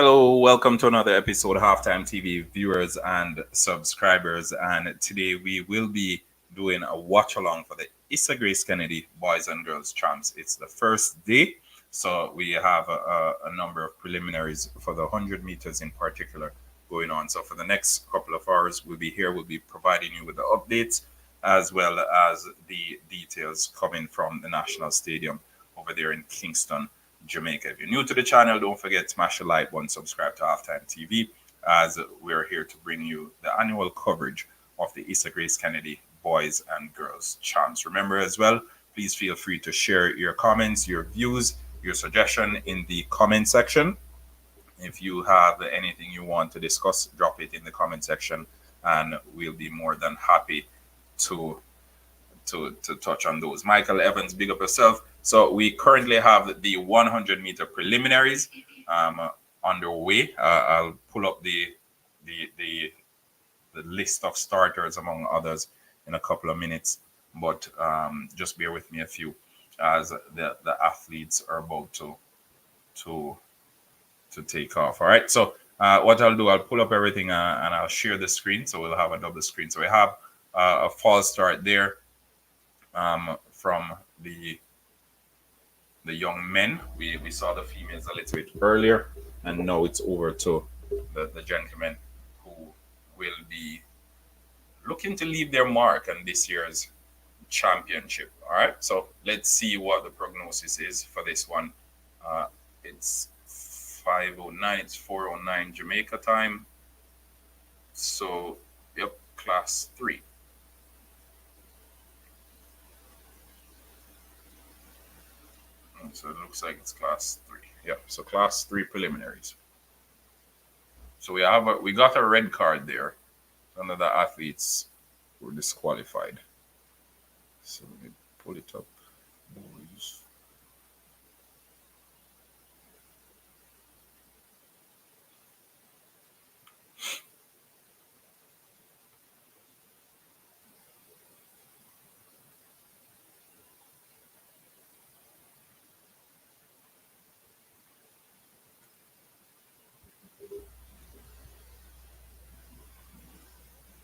Hello, welcome to another episode of Halftime TV viewers and subscribers. And today we will be doing a watch along for the Issa Kennedy Boys and Girls Champs. It's the first day, so we have a number of preliminaries for the 100 meters in particular going on. So for the next couple of hours, we'll be here. We'll be providing you with the updates as well as the details coming from the National Stadium over there in Kingston, Jamaica. If you're new to the channel, don't forget to smash the like button, subscribe to Halftime TV, as we're here to bring you the annual coverage of the Issa Kennedy Boys and Girls Champs. Remember as well, please feel free to share your comments, your views, your suggestion in the comment section. If you have anything you want to discuss, drop it in the comment section, and we'll be more than happy to to touch on those. Michael Evans, big up yourself. So we currently have the 100-meter preliminaries underway. I'll pull up the, the the list of starters among others in a couple of minutes, but just bear with me a few as the athletes are about to to take off. All right. So what I'll do, I'll pull up everything and I'll share the screen. So we'll have a double screen. So we have a false start there from the young men. We saw the females a little bit earlier, and now it's over to the gentlemen who will be looking to leave their mark on this year's championship. All right, so let's see what the prognosis is for this one. It's 5:09. It's 4:09 Jamaica time. So, yep, class 3. So it looks like it's class 3. Yeah, so class 3 preliminaries. So we got a red card there. None of the athletes were disqualified. So let me pull it up. Boys.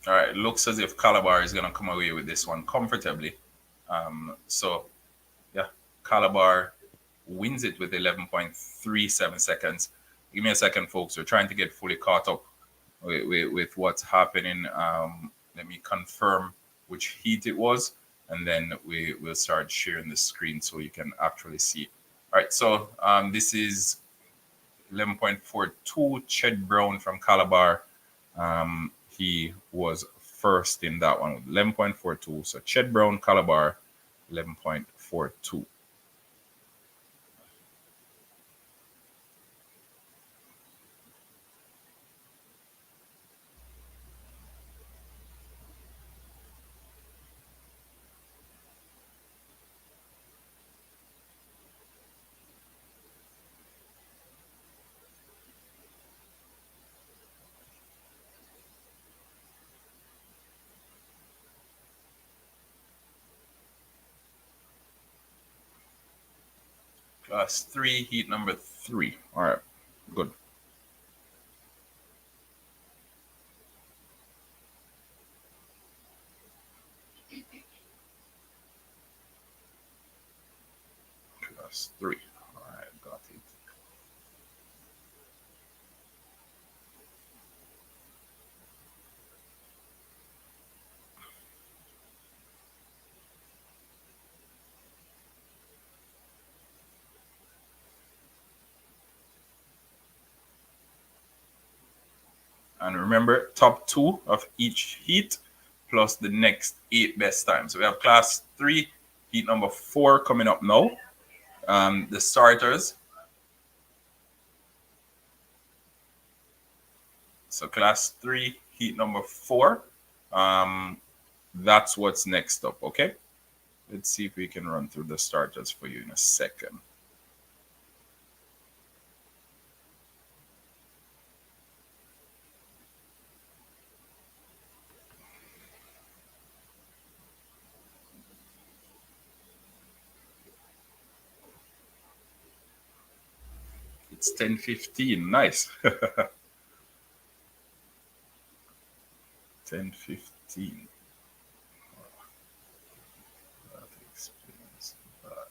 All right, it looks as if Calabar is going to come away with this one comfortably. So, yeah, Calabar wins it with 11.37 seconds. Give me a second, folks. We're trying to get fully caught up with what's happening. Let me confirm which heat it was, and then we will start sharing the screen so you can actually see. All right, so this is 11.42. Ched Brown from Calabar. He was first in that one with 11.42. So Ched Brown, Calabar, 11.42. Class 3, heat number 3. All right, good. Class 3. All right, got it. And remember, top 2 of each heat plus the next 8 best times. So we have class 3, heat number 4 coming up now. The starters. So class 3, heat number 4. That's what's next up, okay? Let's see if we can run through the starters for you in a second. It's 10:15. Nice. 10:15. That explains that.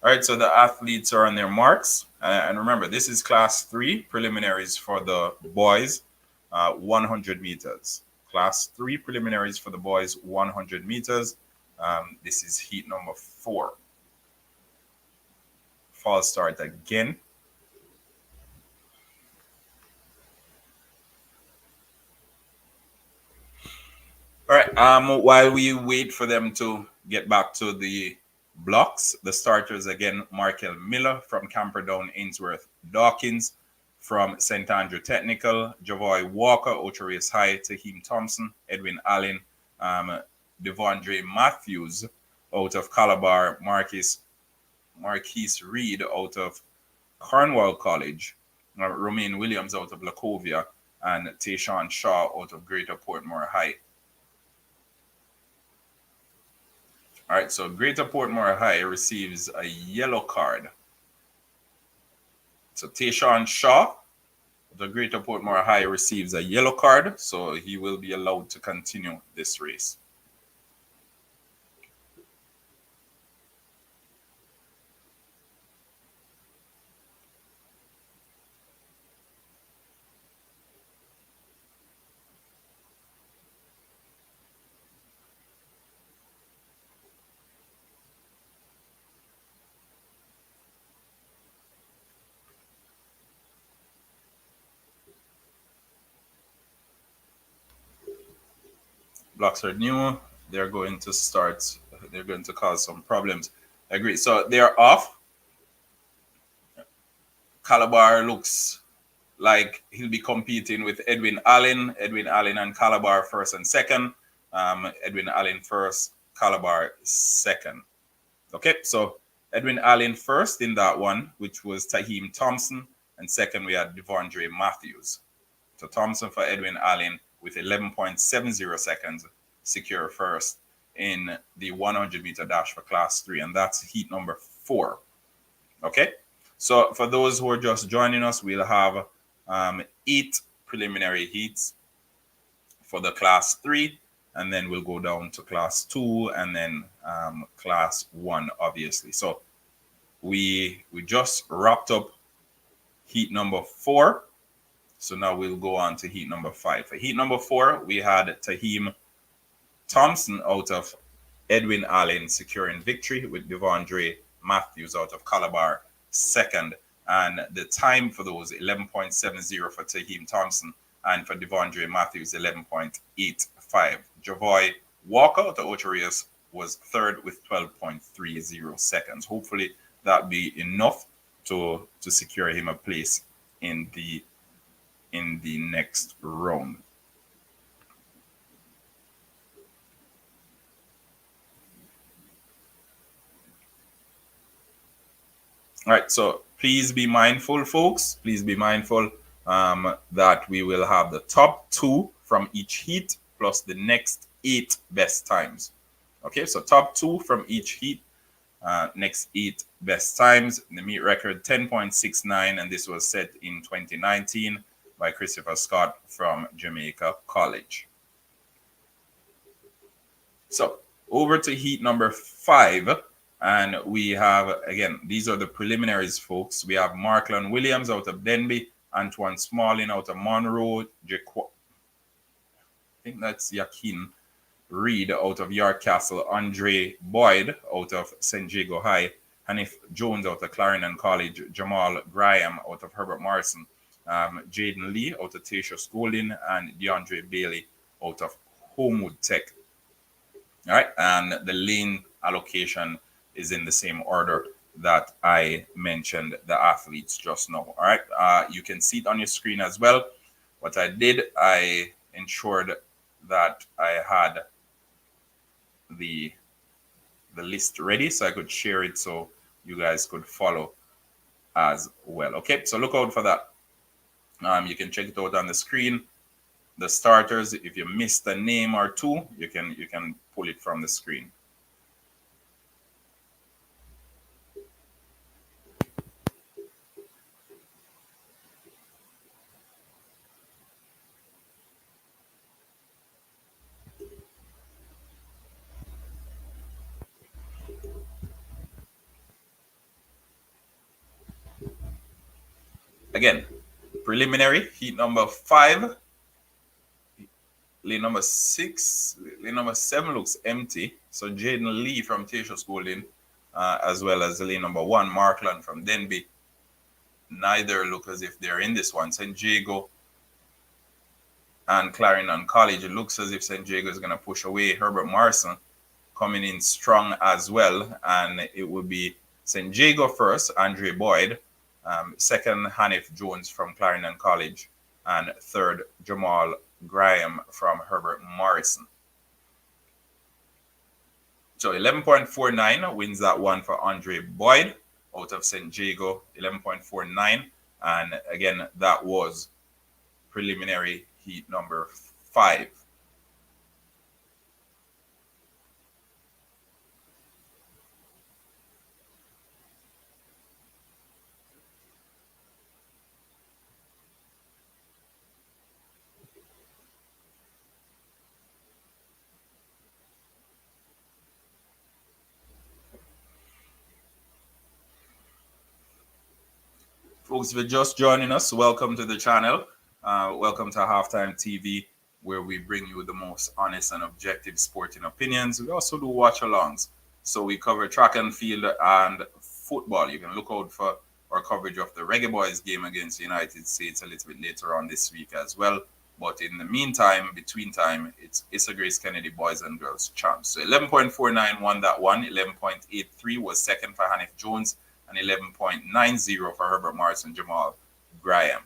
All right, so the athletes are on their marks. And remember, this is class 3 preliminaries for the boys, 100 meters. Class 3 preliminaries for the boys, 100 meters. This is heat number 4. False start again. All right, while we wait for them to get back to the blocks, the starters again: Markel Miller from Camperdown, Ainsworth Dawkins from St. Andrew Technical, Javoy Walker, Ocho Rios High, Tahim Thompson, Edwin Allen, Devondre Matthews out of Calabar, Marquise Reed out of Cornwall College, Romaine Williams out of Lacovia, and Tayshawn Shaw out of Greater Portmore High. All right, so Greater Portmore High receives a yellow card. So Tayshawn Shaw, the Greater Portmore High, receives a yellow card, so he will be allowed to continue this race. Blocks are new. They're going to start. They're going to cause some problems. I agree. So they're off. Calabar looks like he'll be competing with Edwin Allen. Edwin Allen and Calabar first and second. Edwin Allen first, Calabar second. Okay, so Edwin Allen first in that one, which was Tahim Thompson, and second we had Devondre Matthews. So Thompson for Edwin Allen with 11.70 seconds, secure first in the 100-meter dash for class 3, and that's heat number 4. Okay, so for those who are just joining us, we'll have 8 preliminary heats for the class 3, and then we'll go down to class 2 and then class 1, obviously. So we just wrapped up heat number 4. So now we'll go on to heat number 5. For heat number 4, we had Tahim Thompson out of Edwin Allen securing victory, with Devondre Matthews out of Calabar second. And the time for those, 11.70 for Tahim Thompson, and for Devondre Matthews, 11.85. Javoy Walker out of Ocho Rios was third with 12.30 seconds. Hopefully that'll be enough to secure him a place in the next round. All right, so please be mindful, folks. Please be mindful that we will have the top 2 from each heat plus the next 8 best times. Okay, so top 2 from each heat, next 8 best times. The meet record 10.69, and this was set in 2019 by Christopher Scott from Jamaica College. So over to heat number 5, and we have, again, these are the preliminaries, folks. We have Markland Williams out of Denby, Antoine Smalling out of Monroe, I think that's Yakin, Reed out of York Castle, Andre Boyd out of St. Jago High, Hanif Jones out of Clarendon College, Jamal Graham out of Herbert Morrison, Jaden Lee out of Tasha Schooling, and DeAndre Bailey out of Homewood Tech. All right, and the lane allocation is in the same order that I mentioned the athletes just now. All right, you can see it on your screen as well. What I did, I ensured that I had the list ready so I could share it so you guys could follow as well. Okay, so look out for that. You can check it out on the screen. The starters, if you missed a name or two, you can pull it from the screen. Again, preliminary heat number 5. Lane number 6, lane number 7 looks empty. So Jaden Lee from Tasha Schooling, as well as lane number 1, Markland from Denby. Neither look as if they're in this one. St. Jago and Clarendon College. It looks as if St. Jago is going to push away Herbert Morrison, coming in strong as well. And it will be St. Jago first, Andre Boyd. Second, Hanif Jones from Clarendon College. And third, Jamal Graham from Herbert Morrison. So 11.49 wins that one for Andre Boyd out of St. Jago, 11.49. And again, that was preliminary heat number 5. Folks, if you're just joining us, welcome to the channel. Welcome to Halftime TV, where we bring you the most honest and objective sporting opinions. We also do watch-alongs. So we cover track and field and football. You can look out for our coverage of the Reggae Boys game against the United States a little bit later on this week as well. But in the meantime, between time, it's Issa Grace Kennedy Boys and Girls Champs. So 11.49 won that one. 11.83 was second for Hanif Jones, and 11.90 for Herbert Morrison Jamal Graham.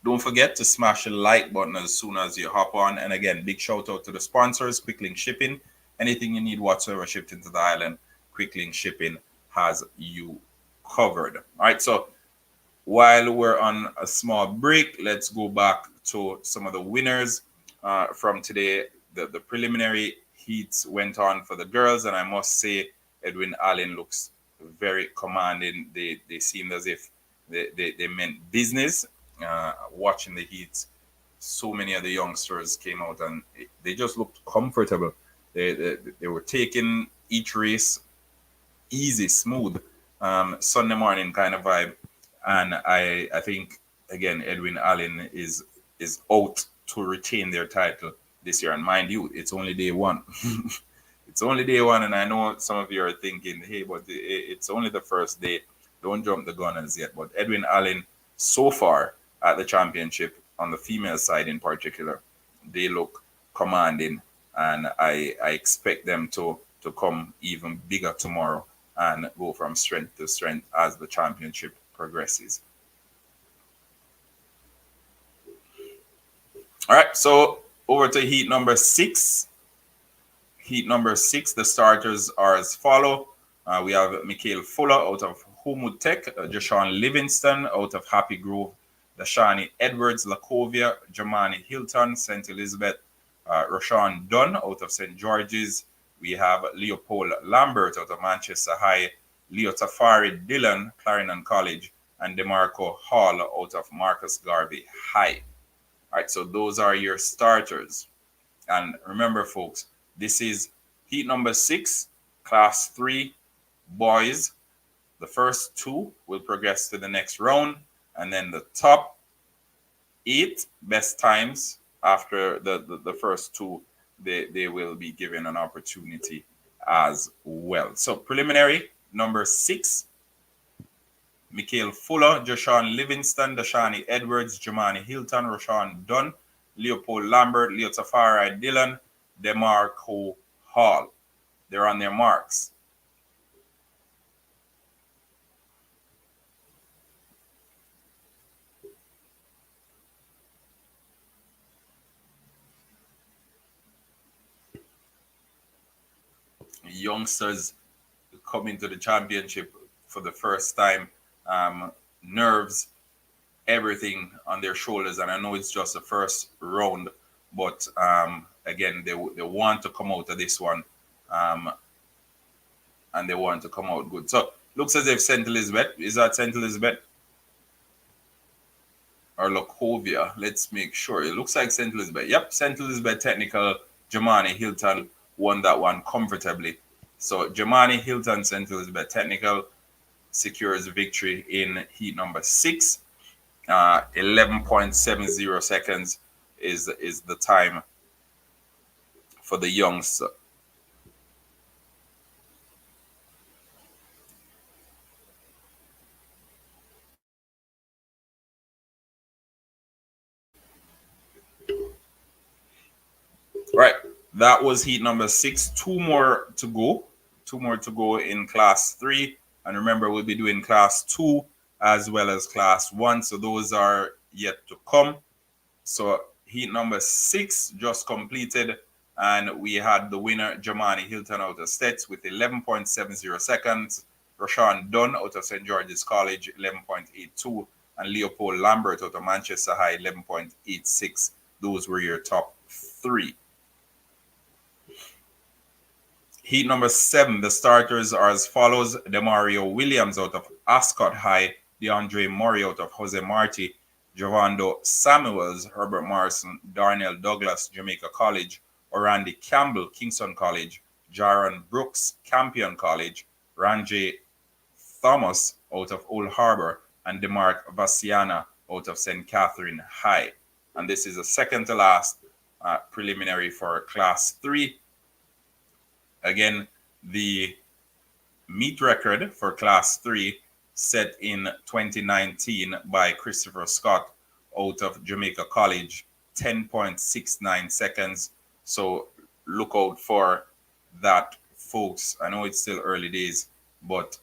Don't forget to smash the like button as soon as you hop on. And again, big shout out to the sponsors, Quicklink Shipping. Anything you need whatsoever shipped into the island, Quicklink Shipping has you covered. All right, so while we're on a small break, let's go back to some of the winners from today. The preliminary heats went on for the girls, and I must say, Edwin Allen looks very commanding. They seemed as if they meant business. Watching the heats, so many of the youngsters came out and they just looked comfortable. They were taking each race easy, smooth, Sunday morning kind of vibe. And I think, again, Edwin Allen is out to retain their title this year. And mind you, it's only day one. It's only day one, and I know some of you are thinking, hey, but it's only the first day. Don't jump the gun as yet. But Edwin Allen, so far at the championship, on the female side in particular, they look commanding, and I expect them to come even bigger tomorrow and go from strength to strength as the championship progresses. All right, so over to heat number 6. Heat number 6, the starters are as follow. We have Mikhail Fuller out of Homewood Tech, Joshawn Livingston out of Happy Grove, Dashani Edwards, Lacovia, Jamani Hilton, St. Elizabeth, Roshan Dunn out of St. George's. We have Leopold Lambert out of Manchester High, Leo Tafari Dillon, Clarendon College, and DeMarco Hall out of Marcus Garvey High. All right, so those are your starters. And remember, folks, this is heat number 6, class 3 boys. The first 2 will progress to the next round, and then the top 8 best times after the first two, they will be given an opportunity as well. So preliminary number 6, Mikhail Fuller, Joshawn Livingston, Dashani Edwards, Jamani Hilton, Roshan Dunn, Leopold Lambert, Leo Tafari Dillon, DeMarco Hall. They're on their marks. Youngsters coming to the championship for the first time, nerves, everything on their shoulders. And I know it's just the first round, but again, they want to come out of this one, and they want to come out good. So looks as if St. Elizabeth, is that St. Elizabeth or Locovia? Let's make sure. It looks like St. Elizabeth. Yep, St. Elizabeth Technical, Jamani Hilton won that one comfortably. So Jamani Hilton, St. Elizabeth Technical secures victory in heat number 6. 11.70 seconds is the time for the youngster. Right, that was heat number 6. Two more to go. Two more to go in class 3. And remember, we'll be doing class 2 as well as class 1. So those are yet to come. So heat number 6 just completed, and we had the winner, Jamani Hilton out of Stets with 11.70 seconds. Roshan Dunn out of St. George's College, 11.82. And Leopold Lambert out of Manchester High, 11.86. Those were your top 3. Heat number 7, the starters are as follows. Demario Williams out of Ascot High, DeAndre Murray out of Jose Marti, Javando Samuels, Herbert Morrison, Darnell Douglas, Jamaica College, Orandi Campbell, Kingston College, Jaron Brooks, Campion College, Ranjay Thomas out of Old Harbor, and DeMarc Vassiana out of St. Catherine High. And this is the second to last preliminary for class 3. Again, the meet record for class 3 set in 2019 by Christopher Scott out of Jamaica College, 10.69 seconds. So look out for that, folks. I know it's still early days, but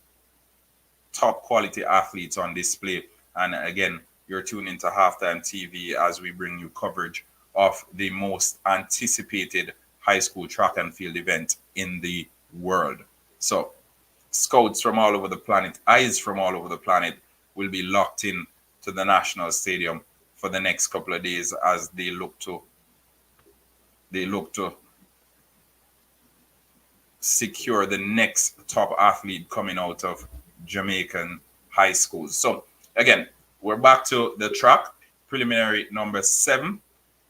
top quality athletes on display. And again, you're tuned into Halftime TV as we bring you coverage of the most anticipated high school track and field event in the world. So scouts from all over the planet, eyes from all over the planet will be locked in to the National Stadium for the next couple of days as they look to secure the next top athlete coming out of Jamaican high schools. So again, we're back to the track. Preliminary number 7,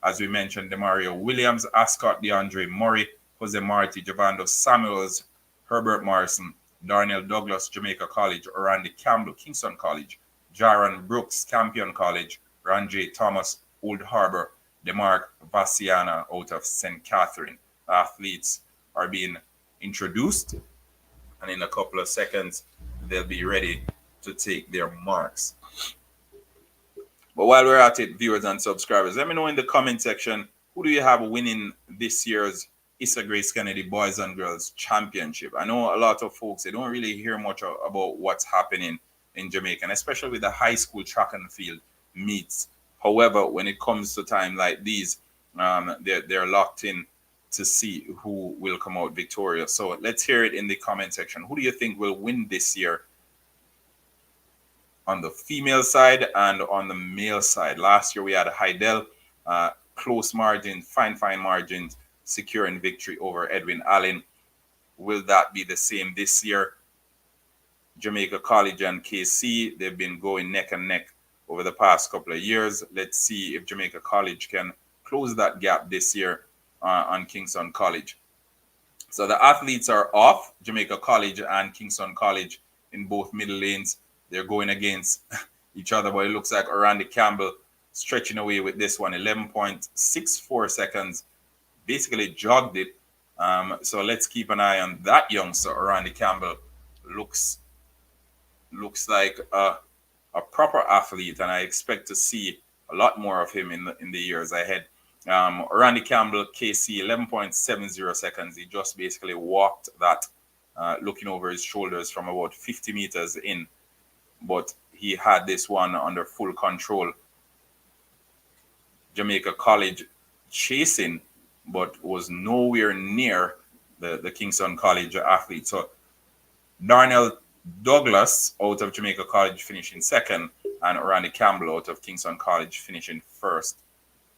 as we mentioned, Demario Williams, Ascot DeAndre Murray, Jose Marti, Javando Samuels, Herbert Morrison, Darnell Douglas, Jamaica College, Orandi Campbell, Kingston College, Jaron Brooks, Campion College, Ranjay Thomas, Old Harbor, DeMarc Vassiana out of St. Catherine. Athletes are being introduced, and in a couple of seconds, they'll be ready to take their marks. But while we're at it, viewers and subscribers, let me know in the comment section, who do you have winning this year's Issa Grace Kennedy Boys and Girls Championship? I know a lot of folks, they don't really hear much about what's happening in Jamaica, and especially with the high school track and field meets. However, when it comes to time like these, they're locked in to see who will come out victorious. So let's hear it in the comment section. Who do you think will win this year on the female side and on the male side? Last year we had Heidel, close margins, fine margins, securing victory over Edwin Allen. Will that be the same this year? Jamaica College and KC, they've been going neck and neck over the past couple of years. Let's see if Jamaica College can close that gap this year on Kingston College. So the athletes are off. Jamaica College and Kingston College in both middle lanes. They're going against each other, but it looks like Orandi Campbell stretching away with this one, 11.64 seconds. Basically jogged it. So let's keep an eye on that youngster. Randy Campbell looks like a proper athlete, and I expect to see a lot more of him in the years ahead. Randy Campbell, KC, 11.70 seconds. He just basically walked that, looking over his shoulders from about 50 meters in, but he had this one under full control. Jamaica College chasing, but was nowhere near the Kingston College athlete. So Darnell Douglas out of Jamaica College finishing second, and Randy Campbell out of Kingston College finishing first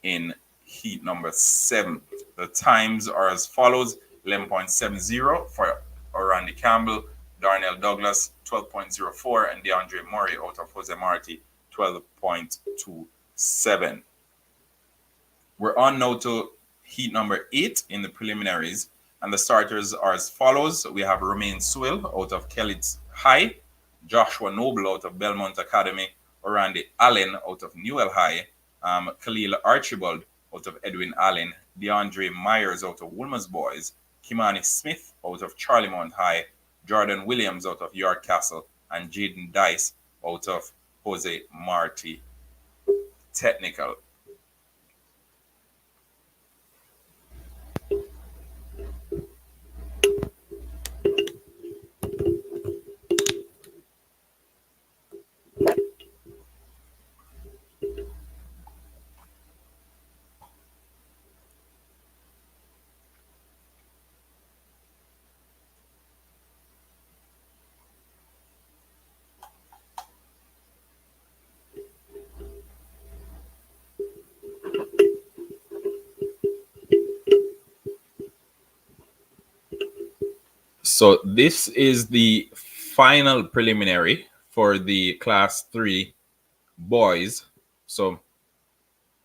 in heat number 7. The times are as follows: 11.70 for Randy Campbell, Darnell Douglas 12.04, and DeAndre Murray out of Jose Marti 12.27. We're on now to heat number 8 in the preliminaries, and the starters are as follows. We have Romain Sewell out of Kellits High, Joshua Noble out of Belmont Academy, Orandi Allen out of Newell High, Khalil Archibald out of Edwin Allen, DeAndre Myers out of Woolmer's Boys, Kimani Smith out of Charlemont High, Jordan Williams out of York Castle, and Jaden Dice out of Jose Marti Technical. So this is the final preliminary for the class 3 boys. So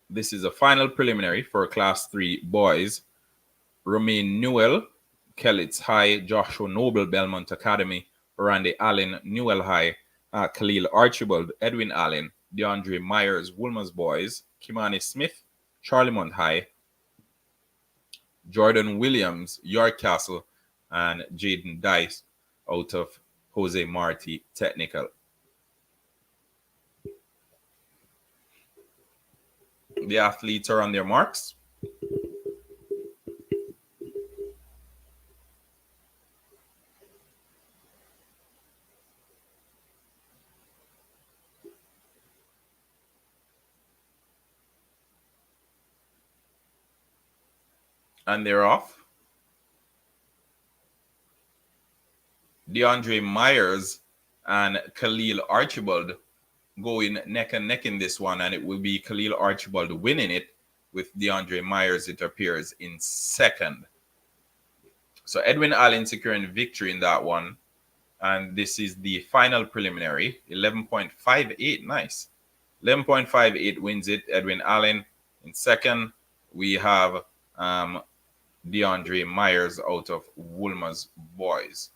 this is a final preliminary for class 3 boys. Romain Newell, Kellits High, Joshua Noble, Belmont Academy, Randy Allen, Newell High, Khalil Archibald, Edwin Allen, DeAndre Myers, Woolmer's Boys, Kimani Smith, Charlemont High, Jordan Williams, York Castle, and Jaden Dice out of Jose Marti Technical. The athletes are on their marks. And they're off. DeAndre Myers and Khalil Archibald going neck and neck in this one, and it will be Khalil Archibald winning it, with DeAndre Myers, it appears, in second. So Edwin Allen securing victory in that one, and this is the final preliminary. 11.58, nice. 11.58 wins it. Edwin Allen in second. We have DeAndre Myers out of Woolmer's Boys.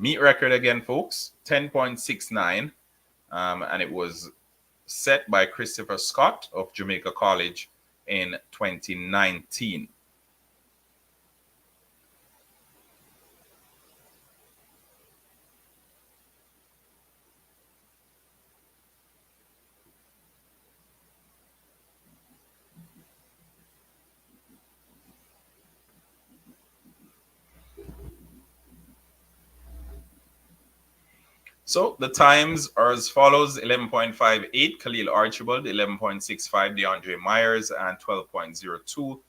Meet record again, folks, 10.69, and it was set by Christopher Scott of Jamaica College in 2019. So the times are as follows: 11.58 Khalil Archibald, 11.65 DeAndre Myers, and 12.02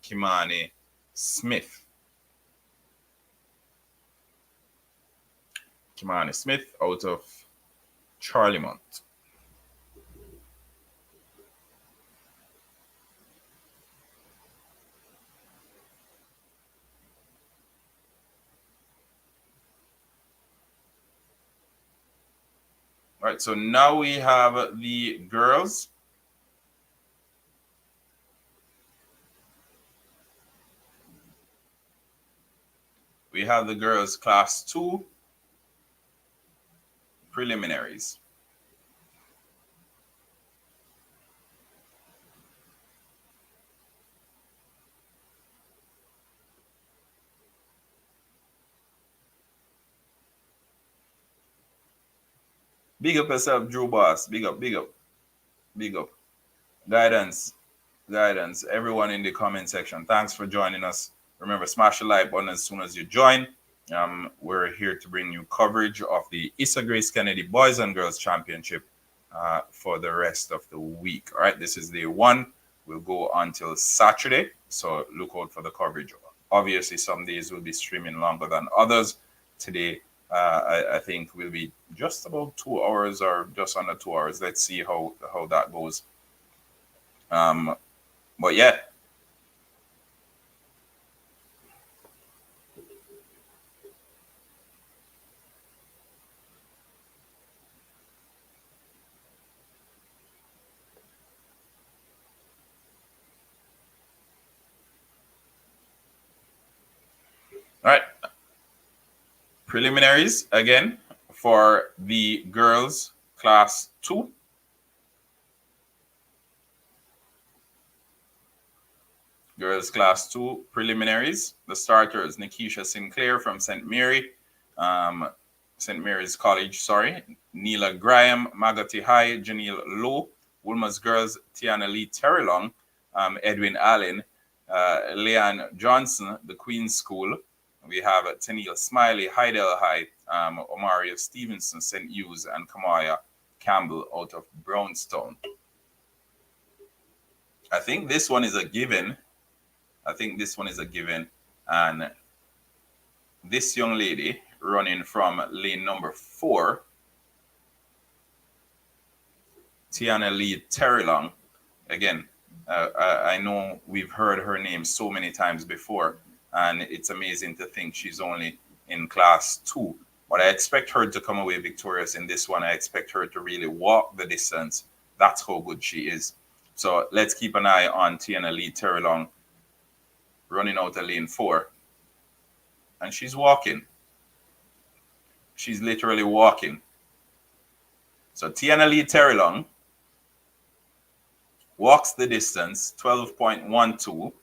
Kimani Smith. Kimani Smith out of Charlemont. All right, so now we have the girls. We have the girls class 2. preliminaries. Big up yourself, Drew Boss. Big up, big up, big up. Guidance, guidance. Everyone in the comment section, thanks for joining us. Remember, smash the like button as soon as you join. We're here to bring you coverage of the Issa Grace Kennedy Boys and Girls Championship for the rest of the week. All right, this is day one. We'll go until Saturday, so look out for the coverage. Obviously, some days will be streaming longer than others. Today, I think will be just about 2 hours or just under 2 hours. Let's see how that goes. But yeah. All right. Preliminaries again for the girls class 2. Girls class 2 preliminaries. The starters: Nikisha Sinclair from St. Mary's College, sorry. Neela Graham, Magati High, Janelle Lowe. Woolmer's girls: Tiana Lee Terrelong, Edwin Allen, Leanne Johnson, the Queen's School. We have Tennille Smiley, Hydel High, Omaria Stevenson, St. Hughes, and Kamaya Campbell out of Brownstone. I think this one is a given. And this young lady running from lane number 4, Tiana Lee Terrelong. Again, I know we've heard her name so many times before, and it's amazing to think she's only in class 2. But I expect her to come away victorious in this one. I expect her to really walk the distance. That's how good she is. So let's keep an eye on Tiana Lee Terrelong running out of lane 4. And she's walking. She's literally walking. So Tiana Lee Terrelong walks the distance, 12.12.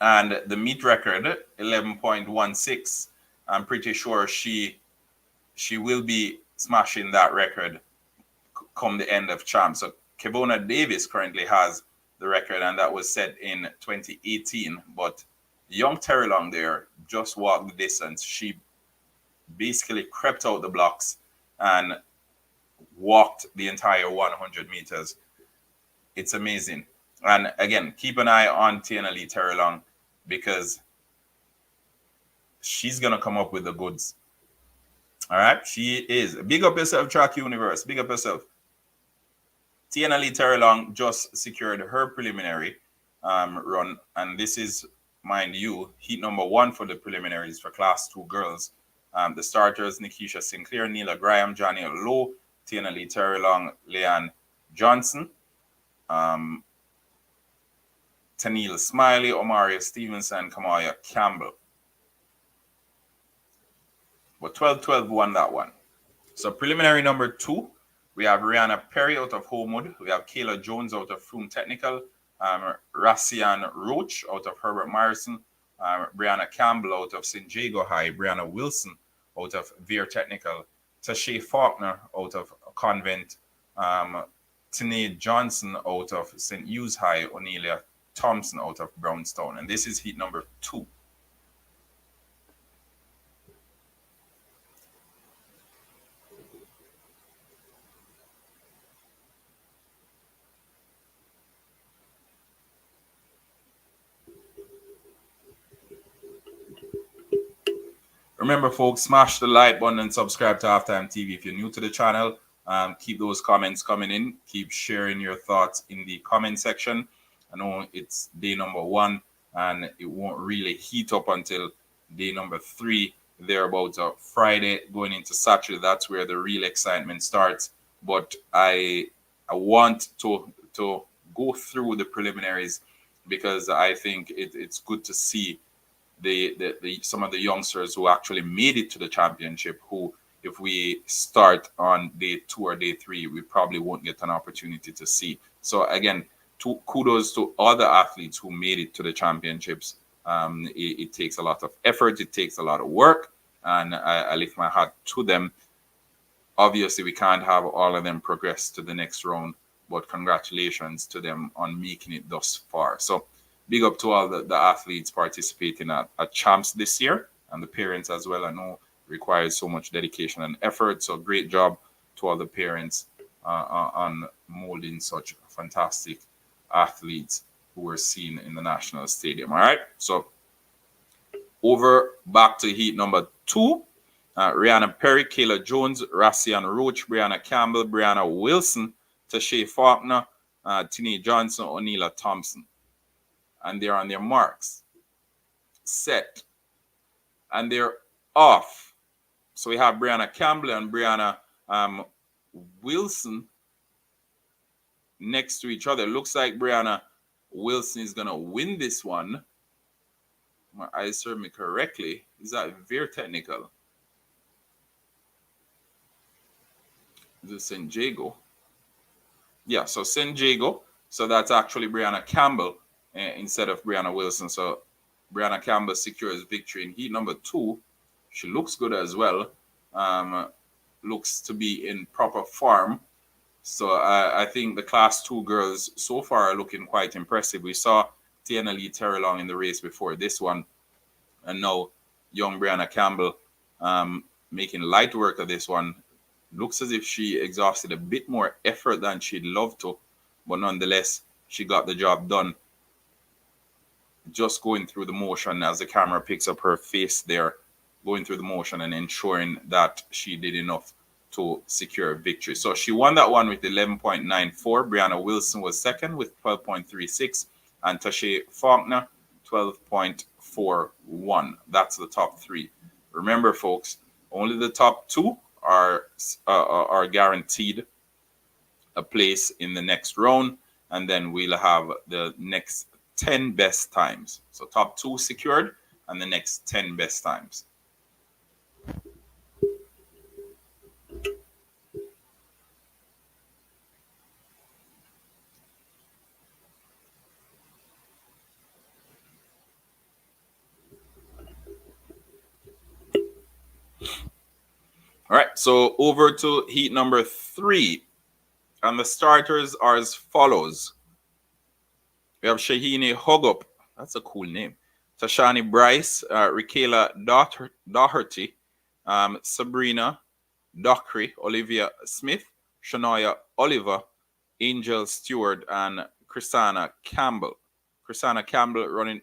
And the meet record, 11.16. I'm pretty sure she will be smashing that record come the end of champ. So Kevona Davis currently has the record, and that was set in 2018. But young Terrelong there just walked the distance. She basically crept out the blocks and walked the entire 100 meters. It's amazing. And again, keep an eye on Tiana Lee Terrelong, because she's going to come up with the goods. All right? She is. Big up yourself, Track Universe. Big up yourself. Tiana Lee Terrelong just secured her preliminary run. And this is, mind you, heat number 1 for the preliminaries for class 2 girls. The starters: Nikisha Sinclair, Neela Graham, Johnny Lowe, Tiana Lee Terrelong, Leanne Johnson, Tennille Smiley, Omaria Stevenson, Kamaya Campbell. But 12-12 won that one. So preliminary number 2, we have Rihanna Perry out of Homewood. We have Kayla Jones out of Froome Technical. Rassian Roach out of Herbert Myerson. Brianna Campbell out of St. Jago High. Brianna Wilson out of Veer Technical. Tashay Faulkner out of Convent. Tanae Johnson out of St. Hughes High. Onelia Thompson out of Brownstone. And this is heat number 2. Remember, folks, smash the like button and subscribe to Halftime TV. If you're new to the channel, keep those comments coming in. Keep sharing your thoughts in the comment section. I know it's day number 1, and it won't really heat up until day number 3, thereabouts, Friday going into Saturday. That's where the real excitement starts. But I want to go through the preliminaries, because I think it's good to see some of the youngsters who actually made it to the championship, who if we start on day 2 or day 3, we probably won't get an opportunity to see. So again, kudos to all the athletes who made it to the championships. It takes a lot of effort, it takes a lot of work, and I lift my hat to them. Obviously, we can't have all of them progress to the next round, but congratulations to them on making it thus far. So big up to all the athletes participating at champs this year, and the parents as well. I know requires so much dedication and effort. So great job to all the parents on molding such fantastic athletes who were seen in the national stadium. All right. So over back to heat number 2. Rihanna Perry, Kayla Jones, Rassian Roach, Brianna Campbell, Brianna Wilson, Tashay Faulkner, Tini Johnson, O'Neila Thompson. And they're on their marks, set, and they're off. So we have Brianna Campbell and Brianna Wilson next to each other. Looks like Brianna Wilson is going to win this one. My eyes serve me correctly. Is that very technical? Is it San Diego? Yeah, so San Diego. So that's actually Brianna Campbell instead of Brianna Wilson. So Brianna Campbell secures victory in heat number 2. She looks good as well. Looks to be in proper form. So I think the class 2 girls so far are looking quite impressive. We saw Tiana Lee Terrelong in the race before this one. And now young Brianna Campbell making light work of this one. Looks as if she exhausted a bit more effort than she'd love to. But nonetheless, she got the job done. Just going through the motion as the camera picks up her face there. Going through the motion and ensuring that she did enough to secure a victory. So she won that one with 11.94. Brianna Wilson was second with 12.36. And Tashay Faulkner, 12.41. That's the top 3. Remember, folks, only the top 2 are guaranteed a place in the next round. And then we'll have the next 10 best times. So top 2 secured and the next 10 best times. All right, so over to heat number 3. And the starters are as follows. We have Shahini Hogup. That's a cool name. Tashani Bryce, Rikayla Doherty, Sabrina Dockery, Olivia Smith, Shania Oliver, Angel Stewart, and Chrisana Campbell. Chrisana Campbell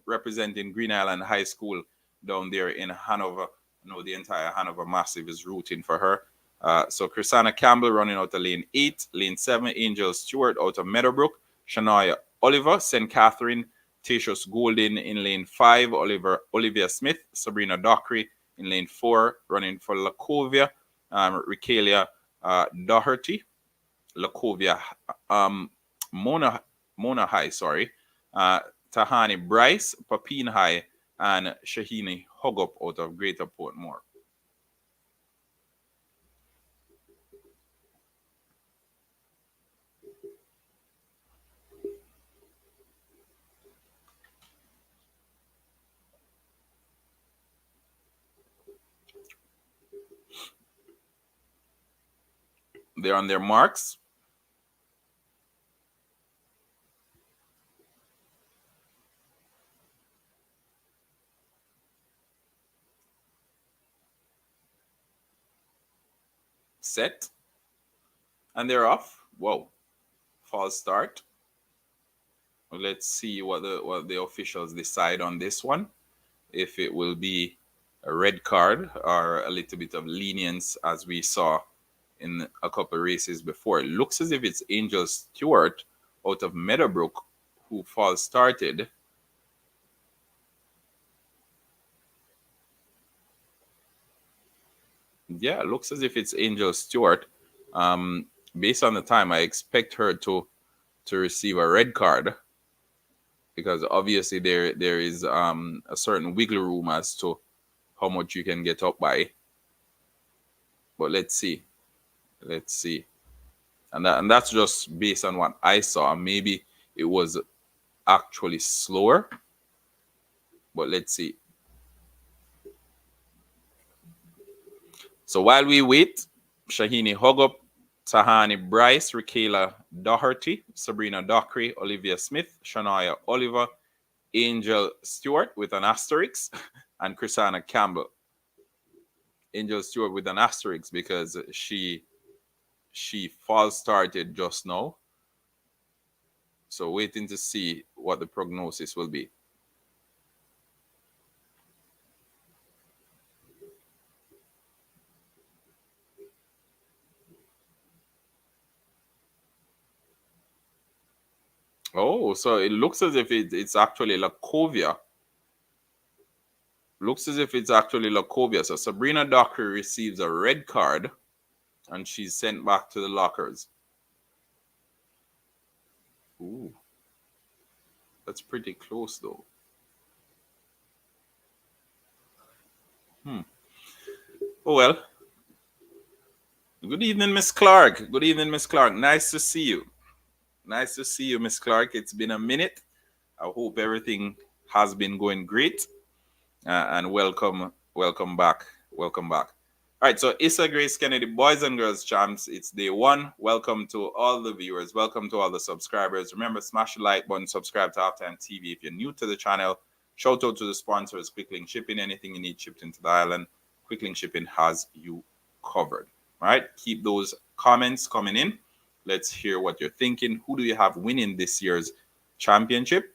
representing Green Island High School down there in Hanover. I know the entire Hanover Massive is rooting for her. So Chrisana Campbell running out of lane 8, lane 7, Angel Stewart out of Meadowbrook, Shania Oliver, St. Catherine, Tatius Golden in lane 5, Olivia Smith, Sabrina Dockery in lane 4, running for Lacovia, Rikalia Doherty, Lacovia, Mona High, Tahani Bryce, Papine High, and Shahini Hogup out of Greater Portmore. They're on their marks. Set. And they're off. Whoa. False start. Let's see what the officials decide on this one. If it will be a red card or a little bit of lenience as we saw in a couple of races before. It looks as if it's Angel Stewart out of Meadowbrook who false started. Yeah, it looks as if it's Angel Stewart. Based on the time, I expect her to receive a red card. because obviously there is a certain wiggle room as to how much you can get up by. But let's see. And that's just based on what I saw. Maybe it was actually slower, but let's see. So while we wait, Shahini Hogup, Tahani Bryce, Rakayla Doherty, Sabrina Dockery, Olivia Smith, Shania Oliver, Angel Stewart with an asterisk, and Chrisana Campbell. Angel Stewart with an asterisk because she false started just now. So waiting to see what the prognosis will be. Oh, so it looks as if it's actually Lacovia. Looks as if it's actually Lacovia. So Sabrina Dockery receives a red card and she's sent back to the lockers. Ooh. That's pretty close though. Oh well. Good evening, Miss Clark. Good evening, Miss Clark. Nice to see you. Nice to see you, Miss Clark. It's been a minute. I hope everything has been going great. And welcome back. Welcome back. All right, so Issa Grace Kennedy, Boys and Girls Champs. It's day one. Welcome to all the viewers. Welcome to all the subscribers. Remember, smash the like button, subscribe to Halftime TV if you're new to the channel. Shout out to the sponsors, Quicklink Shipping. Anything you need shipped into the island, Quicklink Shipping has you covered. All right, keep those comments coming in. Let's hear what you're thinking. Who do you have winning this year's championship?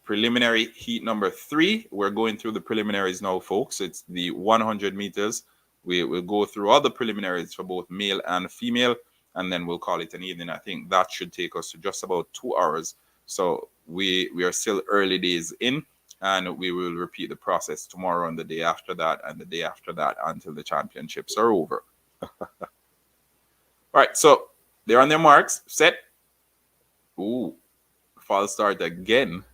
Preliminary heat number 3. We're going through the preliminaries now, folks. It's the 100 meters. We will go through all the preliminaries for both male and female, and then we'll call it an evening. I think that should take us to just about 2 hours. So we are still early days in, and we will repeat the process tomorrow and the day after that and the day after that until the championships are over. All right, so they're on their marks. Set. Ooh, false start again.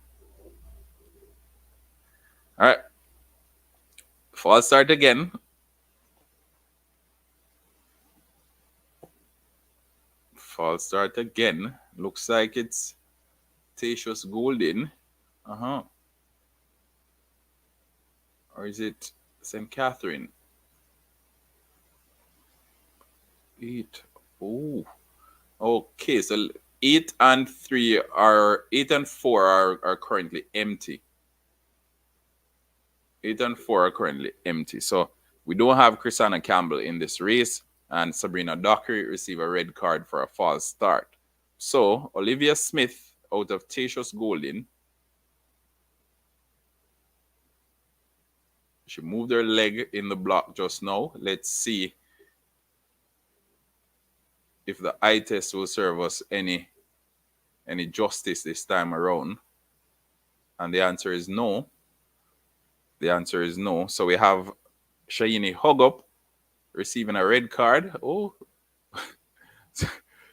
All right. False start again. False start again. Looks like it's Tatius Golden. Or is it St. Catherine? 8. Oh. Okay, so 8 and 3 are 8 and 4 are currently empty. 8 and 4 are currently empty. So we don't have Chrisana Campbell in this race, and Sabrina Dockery receive a red card for a false start. So Olivia Smith out of Tatius Golden. She moved her leg in the block just now. Let's see if the eye test will serve us any justice this time around. And the answer is no. The answer is no. So we have Shahini Hogup receiving a red card. Oh.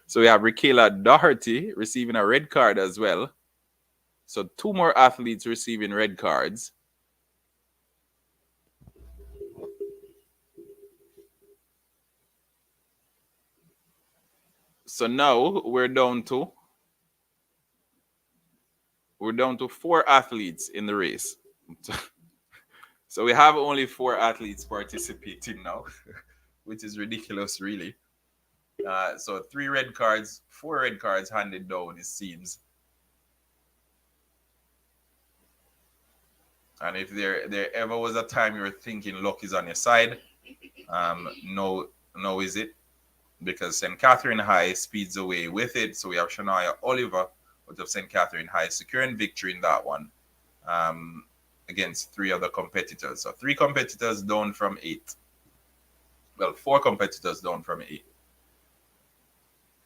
So we have Rakayla Doherty receiving a red card as well. So 2 more athletes receiving red cards. So now we're down to 4 athletes in the race. So we have only 4 athletes participating now, which is ridiculous, really. So 3 red cards, 4 red cards handed down, it seems. And if there ever was a time you were thinking luck is on your side, no is it? Because St. Catherine High speeds away with it. So we have Shania Oliver out of St. Catherine High securing victory in that one against 3 other competitors. So 3 competitors down from 8. Well, 4 competitors down from 8.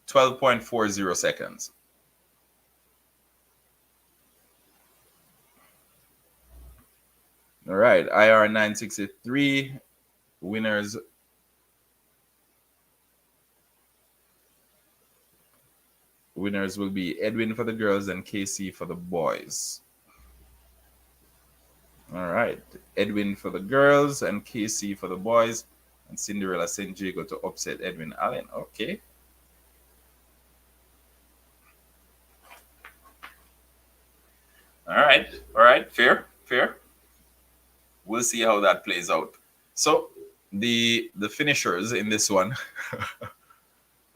12.40 seconds. All right, IR 963 winners. Winners will be Edwin for the girls and KC for the boys. All right. Edwin for the girls and KC for the boys. And Cinderella St. Jago to upset Edwin Allen. Okay. All right. All right. Fair. Fair. We'll see how that plays out. So the finishers in this one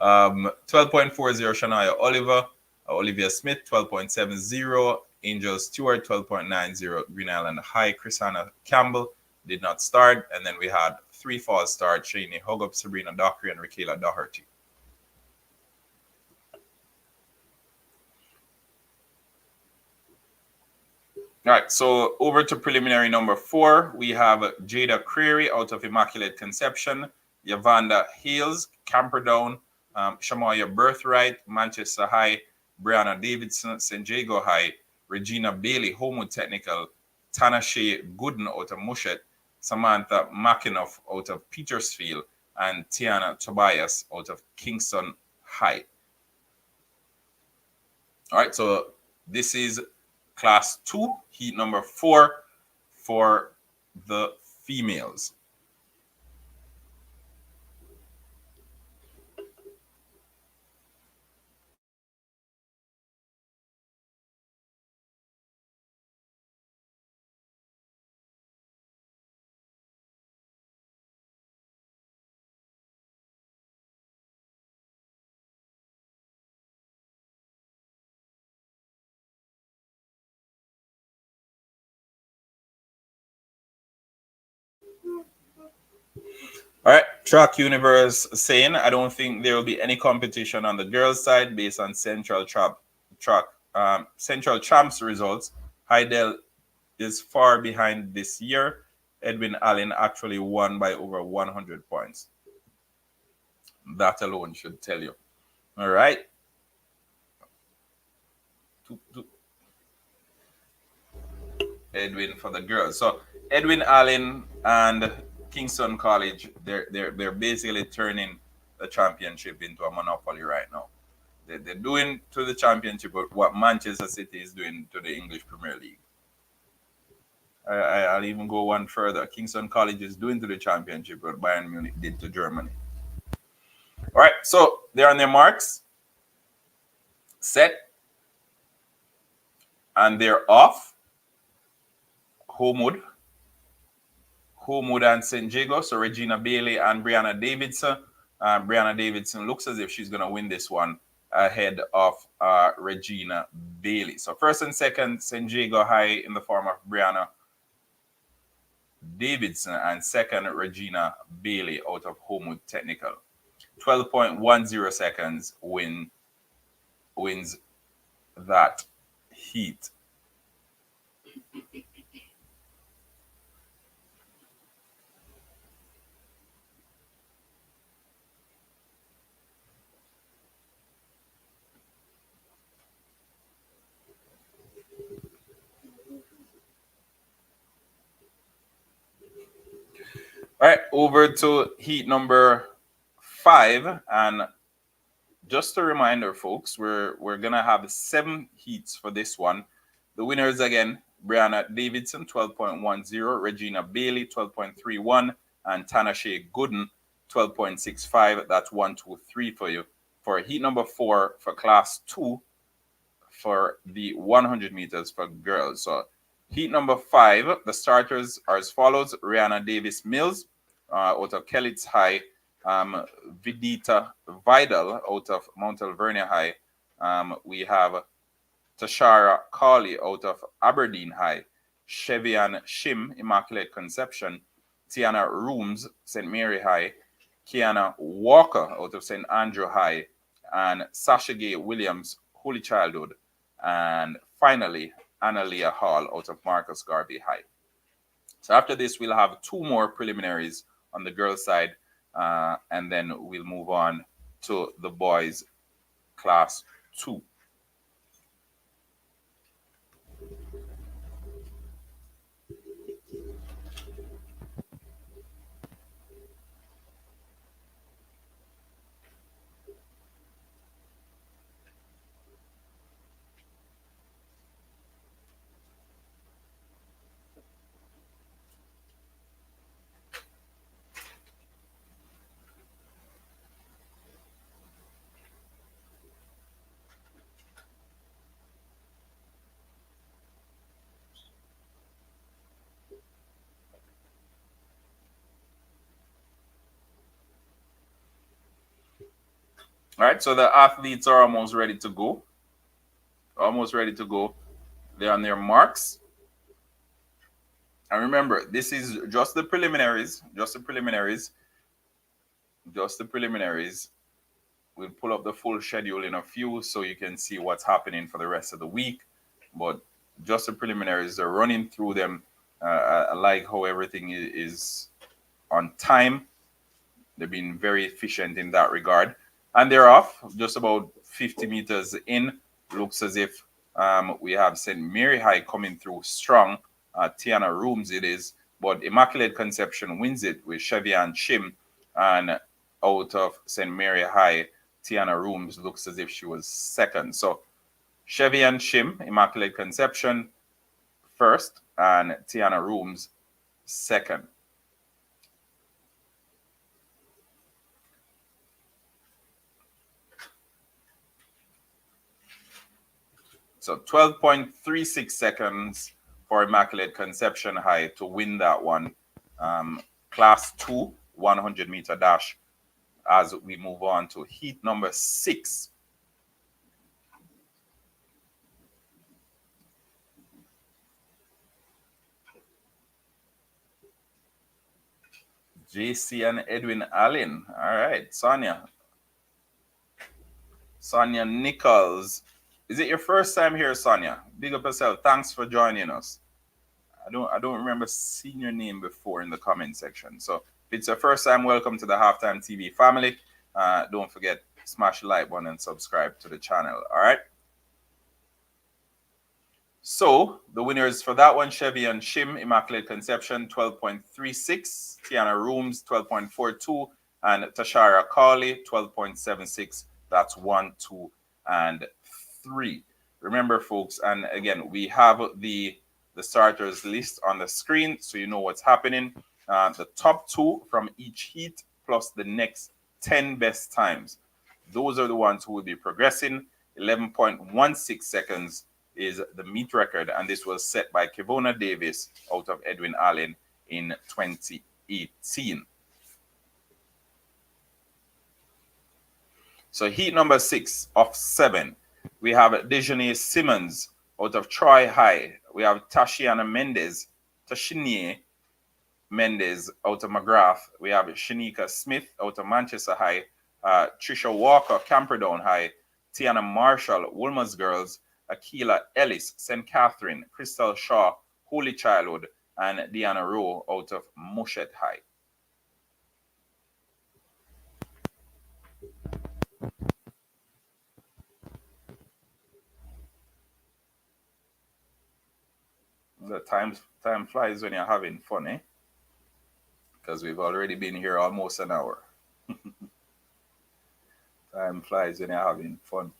12.40 Shania Oliver, Olivia Smith, 12.70, Angel Stewart, 12.90, Green Island High, Chrisana Campbell did not start. And then we had three false starts, Shani Hogup, Sabrina Dockery, and Rakela Doherty. All right, so over to preliminary number 4. We have Jada Creary out of Immaculate Conception, Yavanda Hales, Camperdown, Shamoya Birthright, Manchester High, Brianna Davidson, St. Jago High, Regina Bailey, Homewood Technical, Tanashe Gooden out of Mushet, Samantha McInoff out of Petersfield, and Tiana Tobias out of Kingston High. All right, so this is class 2, heat number 4 for the females. All right, Track Universe saying, I don't think there will be any competition on the girls' side based on Central Champs results. Heidel is far behind this year. Edwin Allen actually won by over 100 points. That alone should tell you. All right. Edwin for the girls. So Edwin Allen and Kingston College, they're basically turning the championship into a monopoly right now. They're doing to the championship what Manchester City is doing to the English Premier League. I'll even go one further. Kingston College is doing to the championship what Bayern Munich did to Germany. All right, so they're on their marks, set, and they're off. Homewood and St. Jago. So Regina Bailey and Brianna Davidson. Brianna Davidson looks as if she's going to win this one ahead of Regina Bailey. So first and second, St. Jago High in the form of Brianna Davidson, and second, Regina Bailey out of Homewood Technical. 12.10 seconds wins that heat. All right, over to heat number 5. And just a reminder, folks, we're gonna have 7 heats for this one. The winners again: Brianna Davidson, 12.10, Regina Bailey, 12.31, and Tanashe Gooden, 12.65. That's 1, 2, 3 for you. For heat number 4 for class 2 for the 100 meters for girls. So heat number 5, the starters are as follows: Rihanna Davis Mills out of Kellitz High, Vidita Vidal out of Mount Alvernia High. We have Tashara Cawley out of Aberdeen High, Chevian Shim, Immaculate Conception, Tiana Rooms, St. Mary High, Kiana Walker out of St. Andrew High, and Sasha Gay Williams, Holy Childhood, and finally Analia Hall out of Marcus Garvey High. So after this, we'll have 2 more preliminaries on the girls' side, and then we'll move on to the boys' class 2. right, so the athletes are almost ready to go. Almost ready to go. They're on their marks. And remember, this is just the preliminaries. Just the preliminaries. Just the preliminaries. We'll pull up the full schedule in a few so you can see what's happening for the rest of the week. But just the preliminaries, they're running through them. I like how everything is on time. They've been very efficient in that regard. And they're off just about 50 meters in. Looks as if we have St. Mary High coming through strong. Tiana Rooms it is. But Immaculate Conception wins it with Chevian Shim. And out of St. Mary High, Tiana Rooms looks as if she was second. So Chevian Shim, Immaculate Conception first, and Tiana Rooms second. So 12.36 seconds for Immaculate Conception High to win that one. Class 2, 100-meter dash as we move on to heat number 6. JC and Edwin Allen. All right, Sonia. Sonia Nichols. Is it your first time here, Sonia? Big up yourself. Thanks for joining us. I don't remember seeing your name before in the comment section. So if it's your first time, welcome to the Halftime TV family. Don't forget, smash the like button and subscribe to the channel. All right. So the winners for that one, Chevy and Shim, Immaculate Conception, 12.36. Tiana Rooms, 12.42. And Tashara Carley, 12.76. That's 1, 2, and 3. Remember, folks, and again, we have the starters list on the screen so you know what's happening. The top 2 from each heat plus the next 10 best times. Those are the ones who will be progressing. 11.16 seconds is the meet record, and this was set by Kevona Davis out of Edwin Allen in 2018. So heat number 6 of 7, we have Dejanay Simmons out of Troy High. We have Tashiana Mendez out of McGrath. We have Shanika Smith out of Manchester High. Trisha Walker, Camperdown High. Tiana Marshall, Wolmer's Girls. Akila Ellis, St. Catherine. Crystal Shaw, Holy Childhood. And Deanna Rowe out of Mushet High. The time flies when you're having fun, eh? Because we've already been here almost an hour. Time flies when you're having fun.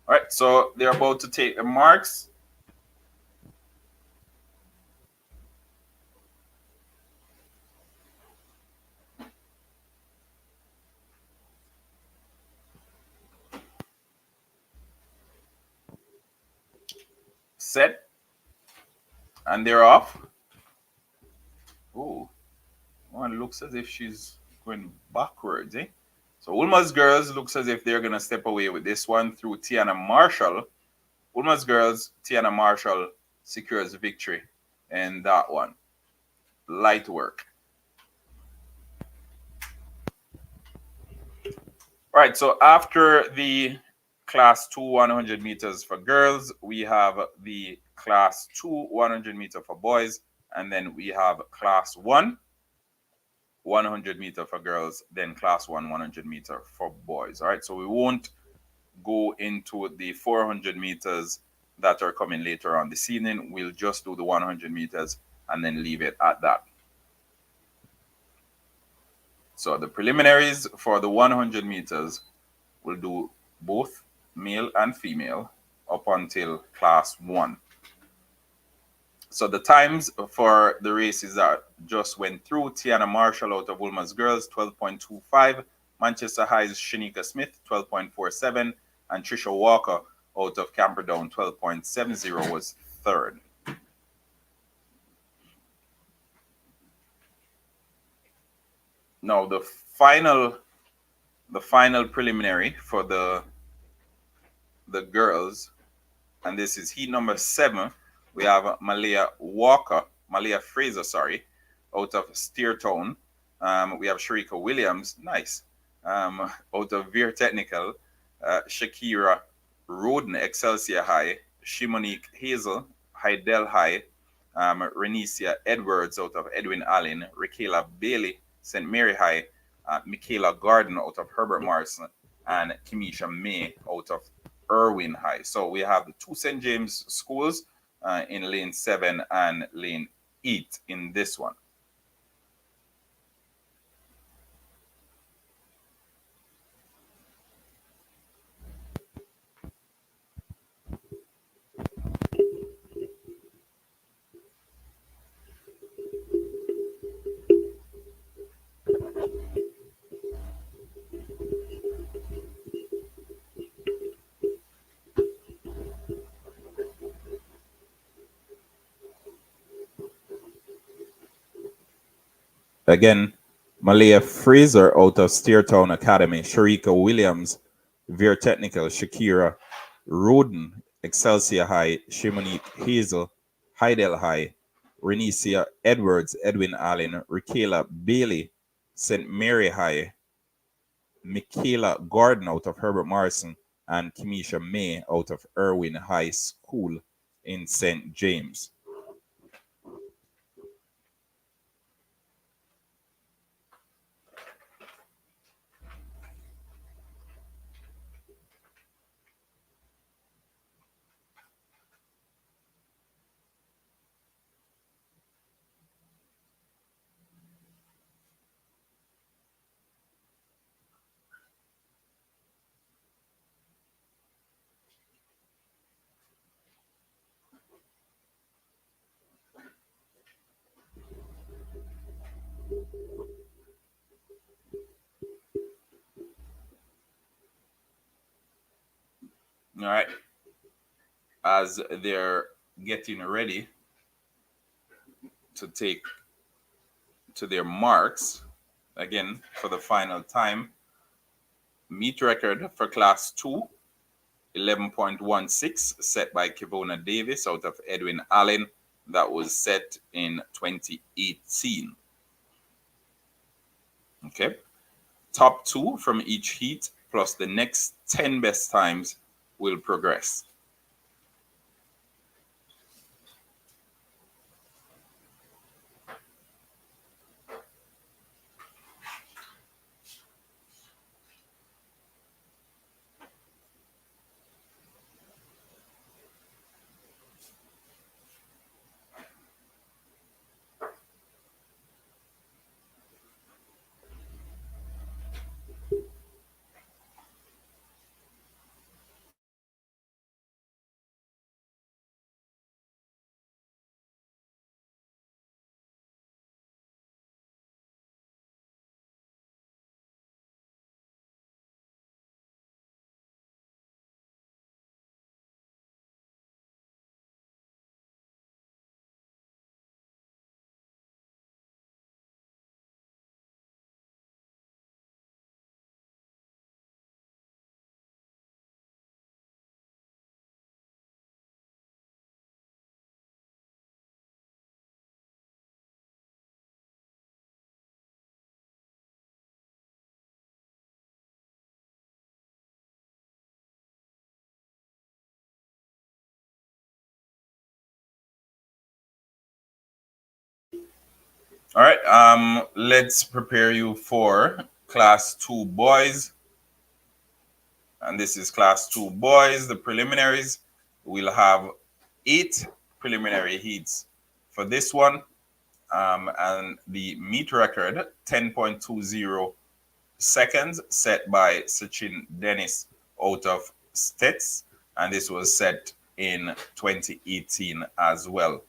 All right, so they're about to take the marks. Set. And they're off. Oh, one looks as if she's going backwards, eh? So Ulma's Girls looks as if they're going to step away with this one through Tiana Marshall. Ulma's Girls, Tiana Marshall secures the victory in that one. Light work. All right, so after the class 2 100 meters for girls, we have the class 2 100 meter for boys, and then we have class 1 100 meter for girls, then class 1 100 meter for boys. All right, so we won't go into the 400 meters that are coming later on this evening. We'll just do the 100 meters and then leave it at that. So the preliminaries for the 100 meters will do both male and female up until class 1. So the times for the races that just went through: Tiana Marshall out of Wolmer's Girls, 12.25. Manchester High's Shanika Smith, 12.47, and Trisha Walker out of Camperdown, 12.70 was third. Now the final preliminary for the girls, and this is heat number 7. We have Malia Fraser, sorry, out of Steertown. We have Sharika Williams, nice, out of Veer Technical. Shakira Roden, Excelsior High. Shimonique Hazel, Hydel High. Renesia Edwards out of Edwin Allen. Rakela Bailey, St. Mary High. Michaela Garden out of Herbert Morrison. And Kimisha May out of Irwin High. So we have the two St. James schools in lane 7 and lane 8 in this one. Again, Malia Fraser out of Steertown Academy, Sharika Williams, Veer Technical, Shakira Roden, Excelsior High, Shimonique Hazel, Hydel High, Renesia Edwards, Edwin Allen, Rakela Bailey, St. Mary High, Michaela Gordon out of Herbert Morrison, and Kimisha May out of Irwin High School in St. James. All right. As they're getting ready to take to their marks, again, for the final time, meet record for class 2, 11.16, set by Kivona Davis out of Edwin Allen. That was set in 2018. Okay. Top 2 from each heat plus the next 10 best times will progress. All right, let's prepare you for class 2 boys. And this is class 2 boys, the preliminaries. We'll have 8 preliminary heats for this one. And the meet record, 10.20 seconds, set by Sachin Dennis out of Stets. And this was set in 2018 as well.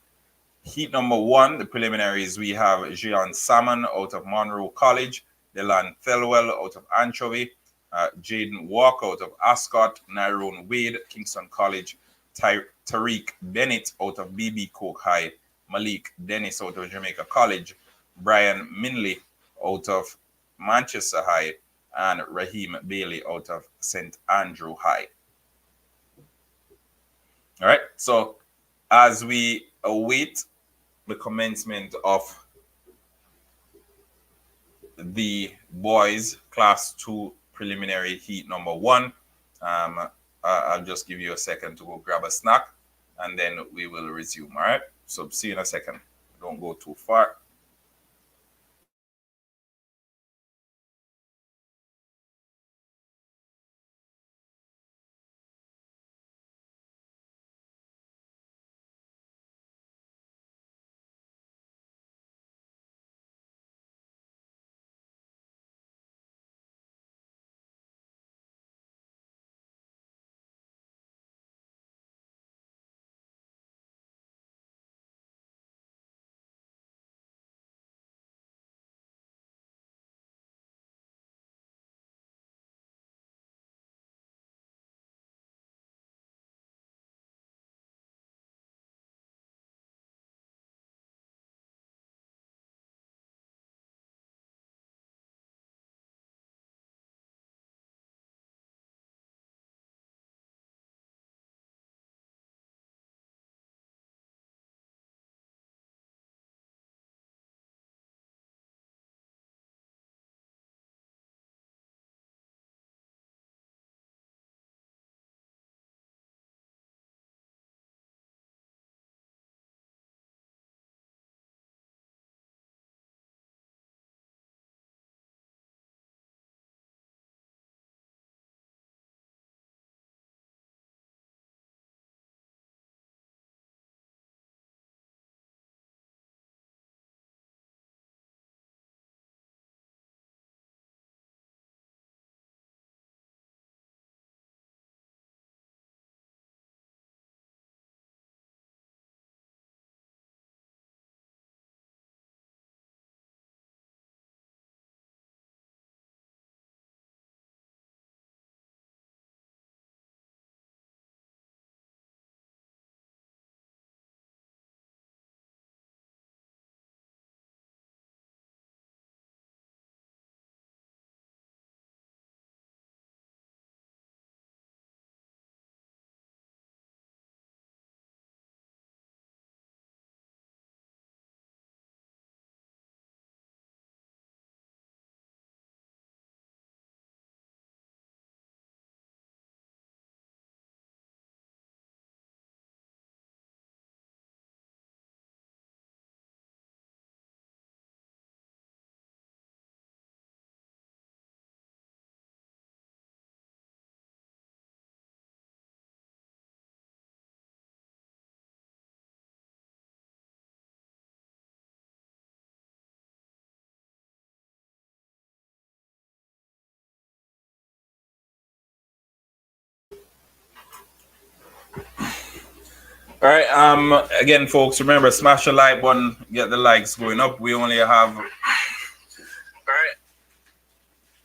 Heat number 1, the preliminaries, we have Jean Salmon out of Monroe College, Delan Thelwell out of Anchovy, Jaden Walker out of Ascot, Nyrone Wade, Kingston College, Tariq Bennett out of BB Coke High, Malik Dennis out of Jamaica College, Brian Minley out of Manchester High, and Raheem Bailey out of St. Andrew High. All right, so as we await the commencement of the boys class 2 preliminary heat number 1, I'll just give you a second to go grab a snack and then we will resume. All right, so see you in a second. Don't go too far. All right. Again, folks, remember smash the like button, get the likes going up. We only have, all right.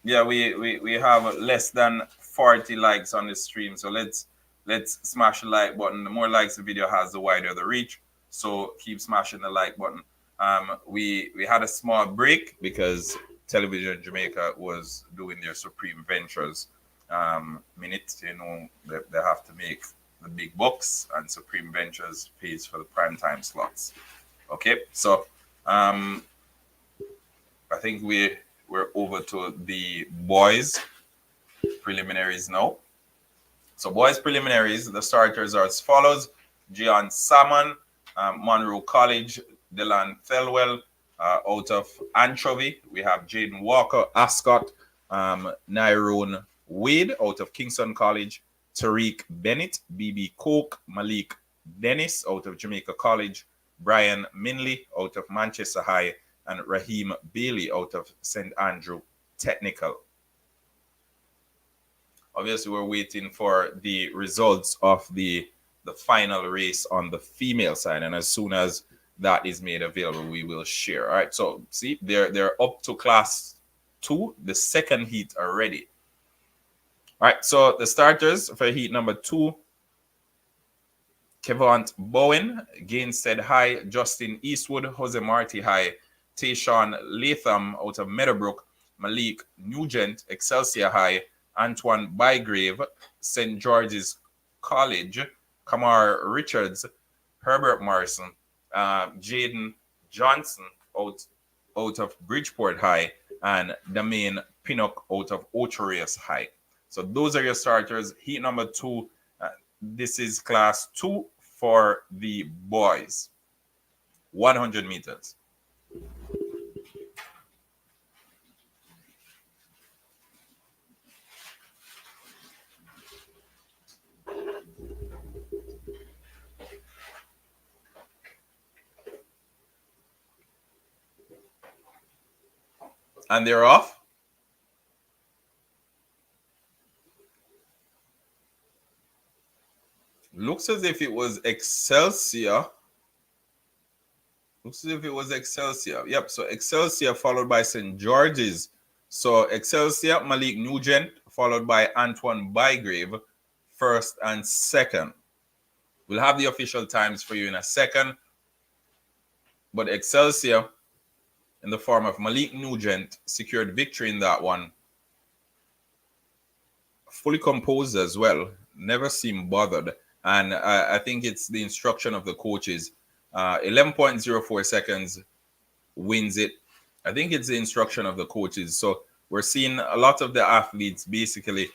Yeah, we have less than 40 likes on the stream, so let's smash the like button. The more likes the video has, the wider the reach. So keep smashing the like button. We had a small break because Television Jamaica was doing their Supreme Ventures minute. You know, they have to make the big bucks, and Supreme Ventures pays for the prime time slots. Okay, so I think we're over to the boys preliminaries now. So boys preliminaries, the starters are as follows: Gian Salmon, Monroe College, Delan Thelwell, out of Anchovy. We have Jaden Walker, Ascot, Nyrone Wade out of Kingston College, Tariq Bennett, BB Coke, Malik Dennis out of Jamaica College, Brian Minley out of Manchester High, and Raheem Bailey out of St. Andrew Technical. Obviously, we're waiting for the results of the final race on the female side, and as soon as that is made available, we will share. All right, so see, they're up to class 2, the second heat already. All right, so the starters for heat number 2: Kevant Bowen, Gainstead High, Justin Eastwood, Jose Marti High, Tayshawn Latham out of Meadowbrook, Malik Nugent, Excelsior High, Antoine Bygrave, St. George's College, Kamar Richards, Herbert Morrison, Jaden Johnson out of Bridgeport High, and Damain Pinnock out of Ocherius High. So those are your starters. Heat number 2. This is class 2 for the boys. 100 meters. And they're off. Looks as if it was Excelsior. Yep, so Excelsior followed by St. George's. So Excelsior, Malik Nugent, followed by Antoine Bygrave, first and second. We'll have the official times for you in a second. But Excelsior, in the form of Malik Nugent, secured victory in that one. Fully composed as well. Never seemed bothered. And I think it's the instruction of the coaches. 11.04 seconds wins it. I think it's the instruction of the coaches. So we're seeing a lot of the athletes basically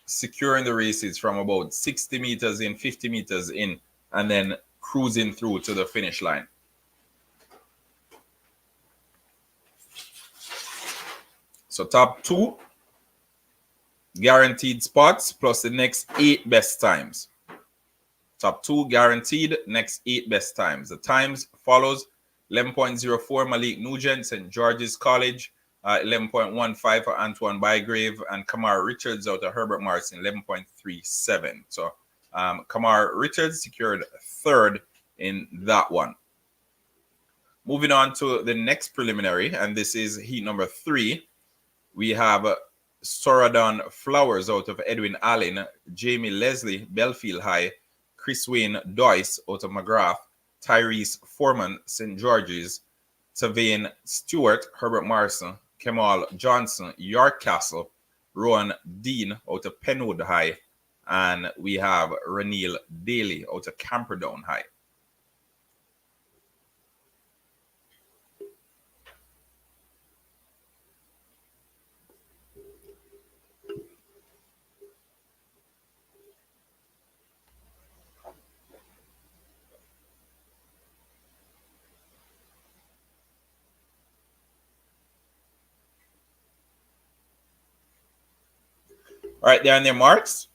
securing the races from about 60 meters in, 50 meters in, and then cruising through to the finish line. So top 2 guaranteed spots plus the next 8 best times. Top 2 guaranteed, next 8 best times. The times follows: 11.04 Malik Nugent, St. George's College, 11.15 for Antoine Bygrave, and Kamar Richards out of Herbert Morrison, 11.37. So Kamar Richards secured third in that one. Moving on to the next preliminary, and this is heat number 3. We have Soradon Flowers out of Edwin Allen, Jamie Leslie, Belfield High, Chris Wayne Doyce out of McGrath, Tyrese Foreman, St. George's, Tavane Stewart, Herbert Morrison, Kemal Johnson, York Castle, Rowan Dean out of Penwood High, and we have Ranil Daly out of Camperdown High. All right, they're on their marks.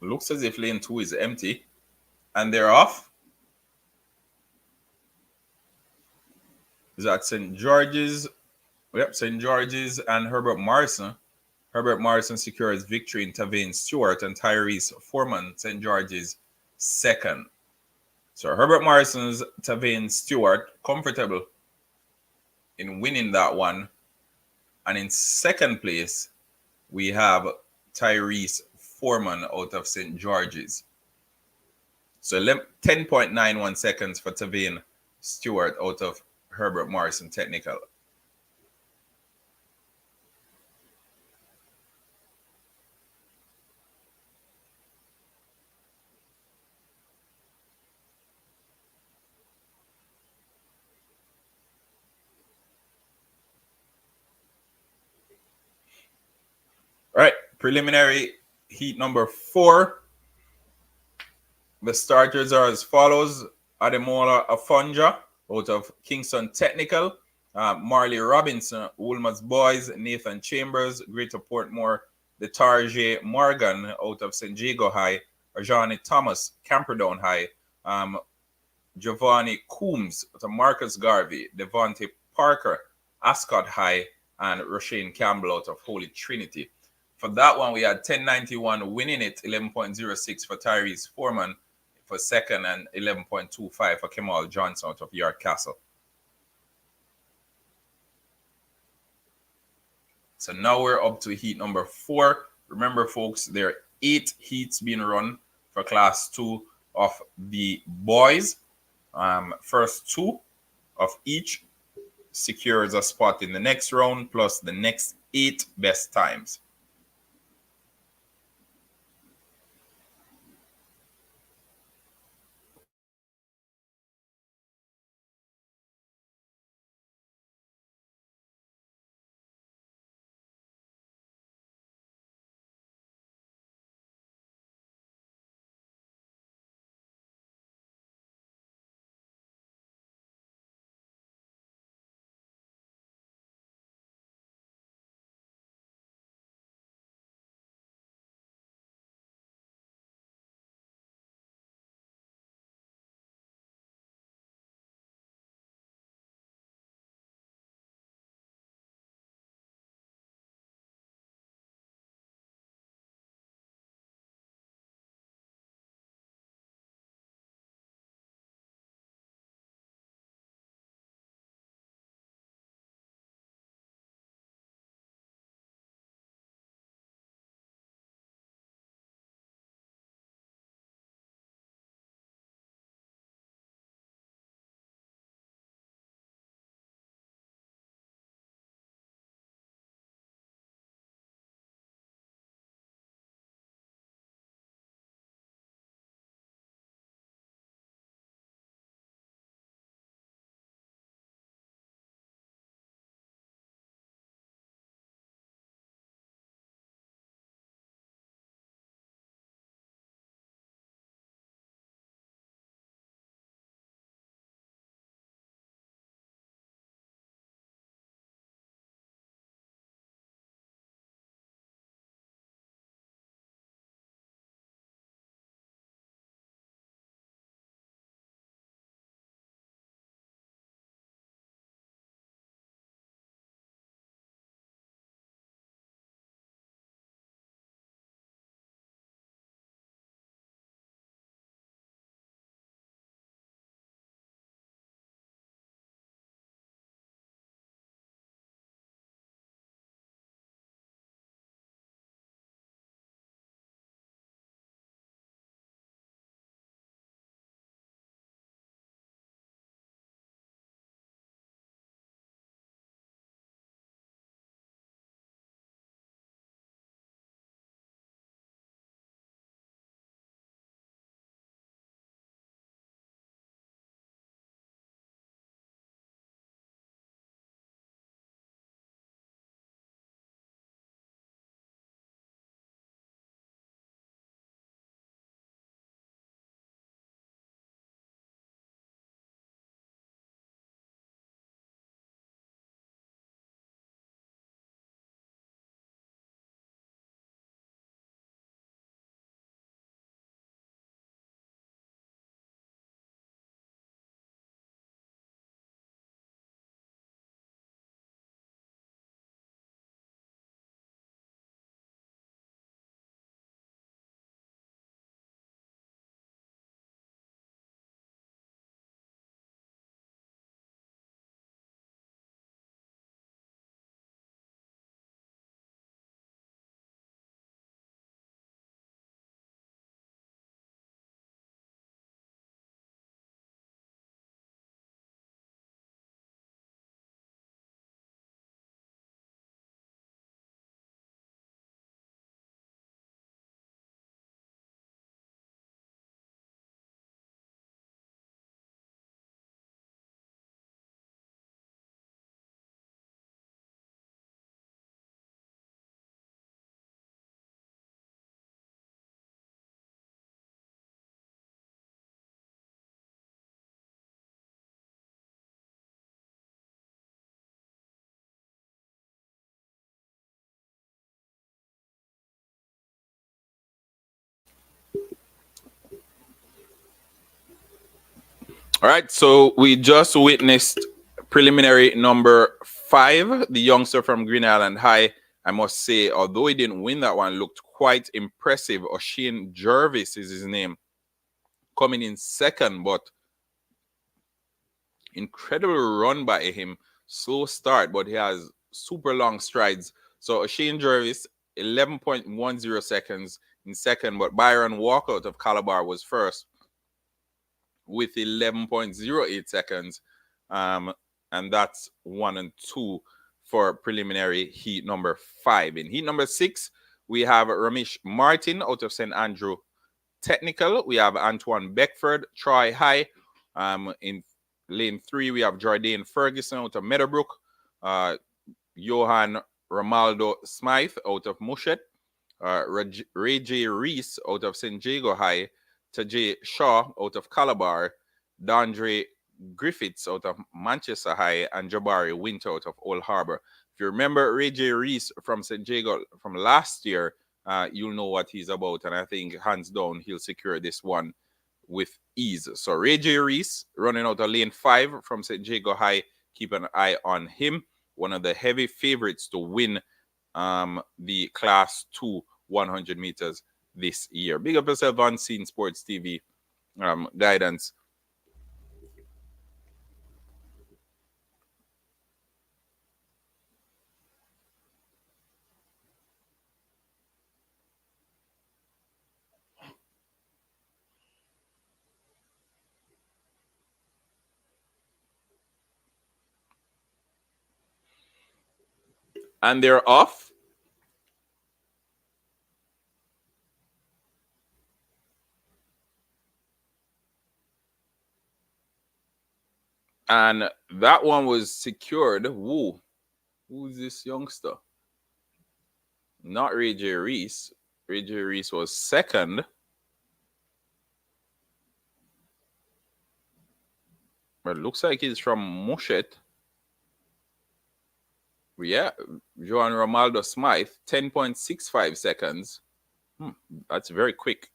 Looks as if lane 2 is empty. And they're off. Is that St. George's? Yep, St. George's and Herbert Morrison. Herbert Morrison secures victory in Tavane Stewart, and Tyrese Foreman, St. George's, second. So Herbert Morrison's Tavane Stewart comfortable in winning that one. And in second place, we have Tyrese Foreman out of St. George's. So 10.91 seconds for Tavane Stewart out of Herbert Morrison Technical. All right, preliminary heat number 4. The starters are as follows: Ademola Afonja out of Kingston Technical, Marley Robinson, Woolmer's Boys, Nathan Chambers, Greater Portmore, Detarje Morgan out of St. Jago High, Arjani Thomas, Camperdown High, Giovanni Coombs out of Marcus Garvey, Devontae Parker, Ascot High, and Roshane Campbell out of Holy Trinity. For that one, we had 1091 winning it, 11.06 for Tyrese Foreman for second, and 11.25 for Kemal Johnson out of York Castle. So now we're up to heat number 4. Remember, folks, there are 8 heats being run for class 2 of the boys. First 2 of each secures a spot in the next round, plus the next 8 best times. All right, so we just witnessed preliminary number 5, the youngster from Green Island High. I must say, although he didn't win that one, looked quite impressive. O'Shane Jervis is his name, coming in second, but incredible run by him. Slow start, but he has super long strides. So Shane Jervis, 11.10 seconds in second, but Byron Walkout of Calabar was first with 11.08 seconds. And that's 1 and 2 for preliminary heat number 5. In heat number 6, we have Ramesh Martin out of St. Andrew Technical. We have Antoine Beckford, Troy High. In lane 3, we have Jordan Ferguson out of Meadowbrook. Johan Romaldo Smythe out of Mushet. Ray J. Reese out of St. Jago High. Tajay Shaw out of Calabar. Dandre Griffiths out of Manchester High, and Jabari Winter out of Old Harbor. If you remember Ray J. Reese from St. Jago from last year, you'll know what he's about, and I think hands down he'll secure this one with ease. So Ray J. Reese running out of lane 5 from St. Jago High. Keep an eye on him. One of the heavy favorites to win the Class 2 100 meters this year. Big up yourself on Scene Sports TV guidance. And they're off. And that one was secured. Woo. Who's this youngster? Not Ray J. Reese. Ray J. Reese was second. But it looks like he's from Mushet. Yeah, Joan Romaldo Smythe, 10.65 seconds. That's very quick.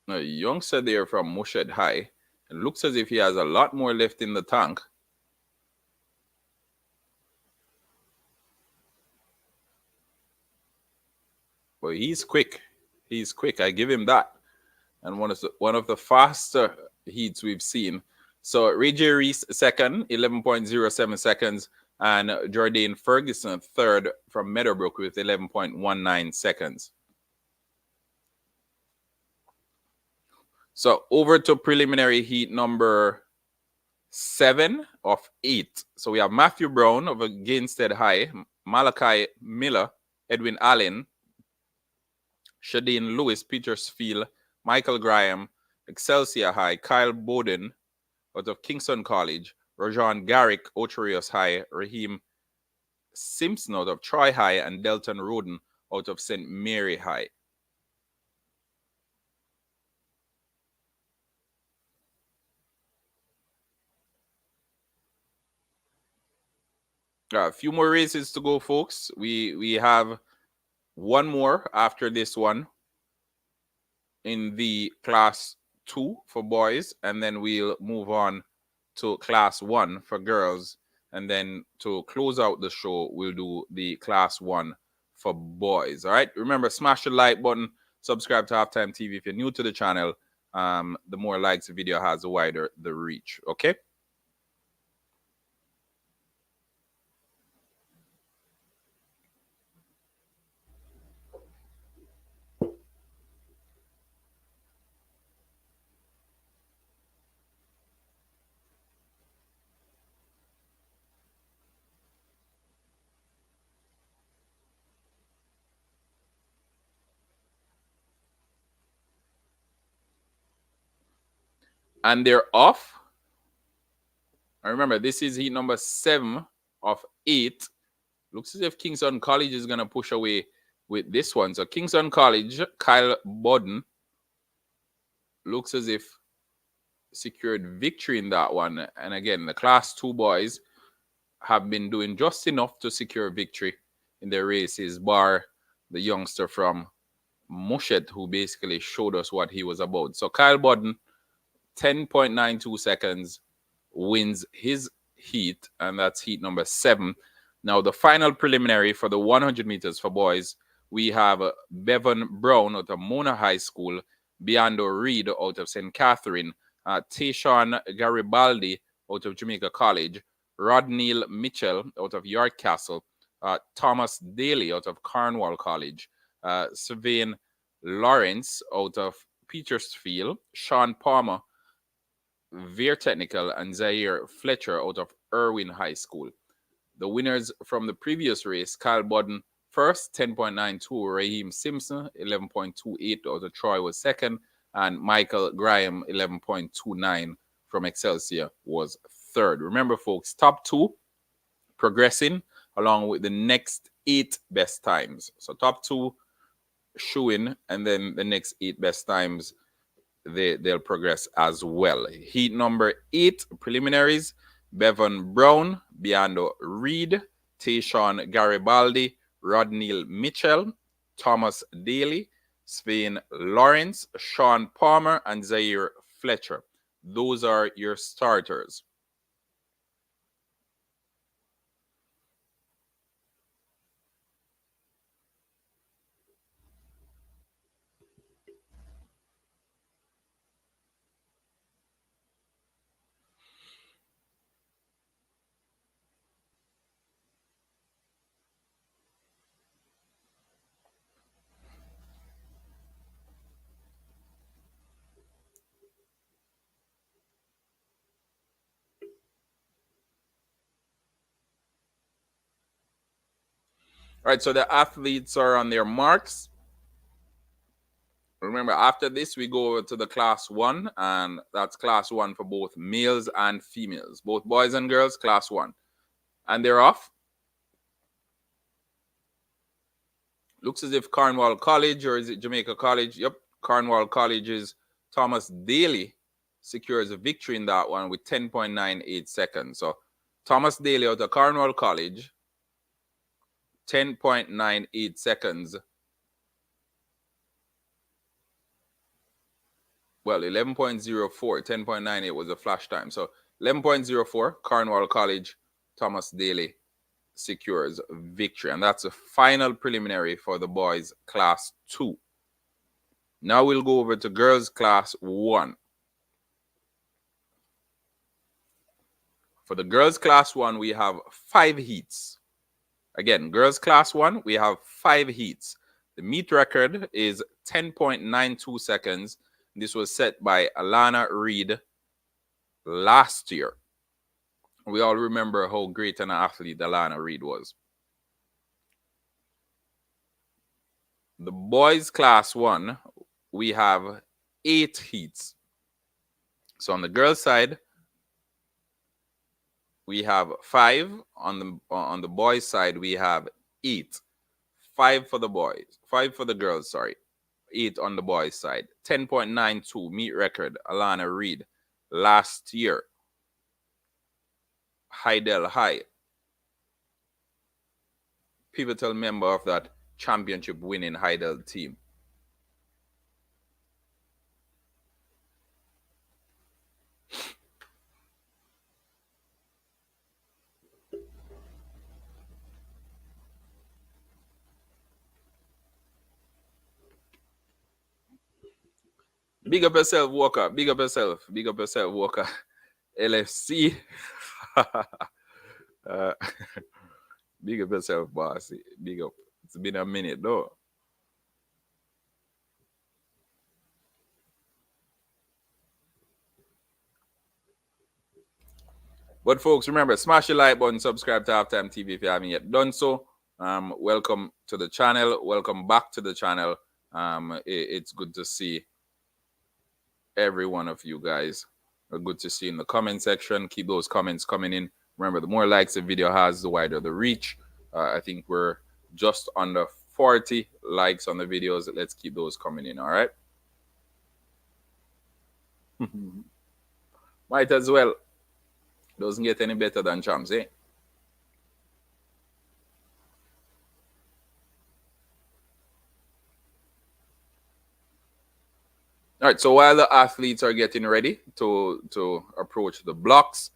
A youngster there from Mushet High. It looks as if he has a lot more left in the tank. But he's quick. He's quick. I give him that. And one of the faster heats we've seen. So Ray J. Reese second, 11.07 seconds. And Jordan Ferguson third from Meadowbrook with 11.19 seconds. So over to preliminary heat number 7 of 8. So we have Matthew Brown of Gainstead High, Malachi Miller, Edwin Allen, Shadeen Lewis, Petersfield, Michael Graham, Excelsior High, Kyle Bowden out of Kingston College, Rajan Garrick, Ocherios High, Raheem Simpson out of Troy High, and Delton Roden out of St. Mary High. A few more races to go, folks. We have one more after this one in the Class 2 for boys, and then we'll move on to Class 1 for girls, and then to close out the show, we'll do the Class 1 for boys. All right, remember, smash the like button, subscribe to Halftime TV if you're new to the channel. The more likes the video has, the wider the reach. Okay. And they're off. I remember this is heat number 7 of 8. Looks as if Kingston College is going to push away with this one. So Kingston College, Kyle Bodden, looks as if secured victory in that one. And again, the Class 2 boys have been doing just enough to secure victory in their races, bar the youngster from Mushet, who basically showed us what he was about. So Kyle Bodden, 10.92 seconds, wins his heat, and that's heat number 7. Now, the final preliminary for the 100 meters for boys, we have Bevan Brown out of Mona High School, Beando Reed out of St. Catherine, Tayshawn Garibaldi out of Jamaica College, Rodneil Mitchell out of York Castle, Thomas Daly out of Cornwall College, Sylvain Lawrence out of Petersfield, Sean Palmer, Veer Technical, and Zaire Fletcher out of Irwin High School. The winners from the previous race, Kyle Budden first, 10.92. Raheem Simpson, 11.28 out of Troy was second. And Michael Graham, 11.29 from Excelsior was third. Remember, folks, top two progressing along with the next 8 best times. So top two showing, and then the next 8 best times, they'll progress as well. Heat number 8, preliminaries. Bevan Brown, Beando Reed, Tayshawn Garibaldi, Rodneil Mitchell, Thomas Daly, Sven Lawrence, Sean Palmer, and Zaire Fletcher. Those are your starters. All right, so the athletes are on their marks. Remember, after this, we go over to the class 1, and that's class 1 for both males and females. Both boys and girls, class 1. And they're off. Looks as if Cornwall College, or is it Jamaica College? Yep, Cornwall College's Thomas Daly secures a victory in that one with 10.98 seconds. So Thomas Daly out of Cornwall College, 10.98 seconds. Well, 11.04, 10.98 was a flash time. So 11.04, Cornwall College, Thomas Daly secures victory. And that's a final preliminary for the boys class 2. Now we'll go over to girls class 1. For the girls class 1, we have 5 heats. Again, girls class 1, we have 5 heats. The meet record is 10.92 seconds. This was set by Alana Reed last year. We all remember how great an athlete Alana Reed was. The boys class 1, we have 8 heats. So on the girls side, we have 5. On the boys side, we have 8. 5 for the boys, 5 for the girls, sorry. 8 on the boys side. 10.92 meet record, Alana Reed last year. Hydel High, pivotal member of that championship winning Hydel team. Big up yourself, Walker. Big up yourself. Big up yourself, Walker. LFC. Big up yourself, boss. Big up. It's been a minute, though. But folks, remember, smash the like button, subscribe to Halftime TV if you haven't yet done so. Welcome to the channel. Welcome back to the channel. It's good to see every one of you guys. Good to see in the comment section. Keep those comments coming in. Remember, the more likes the video has, the wider the reach. I think we're just under 40 likes on the videos. Let's keep those coming in, all right? Might as well. Doesn't get any better than champs, eh? All right, so while the athletes are getting ready to approach the blocks,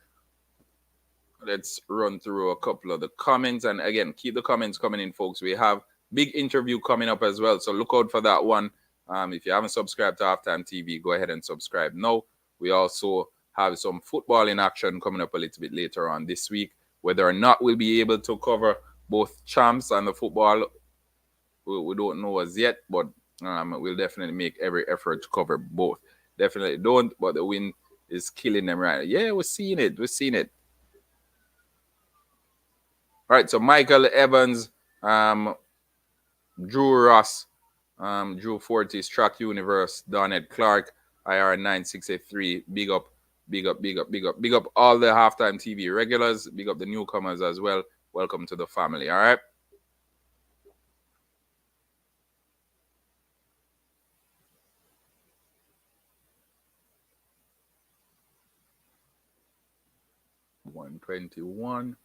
let's run through a couple of the comments. And again, keep the comments coming in, folks. We have big interview coming up as well, so look out for that one. If you haven't subscribed to Halftime TV, go ahead and subscribe now. We also have some football in action coming up a little bit later on this week. Whether or not we'll be able to cover both champs and the football, we don't know as yet, but we'll definitely make every effort to cover both. Definitely don't, but the win is killing them right. Yeah, we're seeing it. We're seeing it. All right, so Michael Evans, Drew Ross, Drew Fortis, Track Universe, Donette Clark, IR9683. Big up, big up, big up, big up, big up all the Halftime TV regulars. Big up the newcomers as well. Welcome to the family. All right. $121.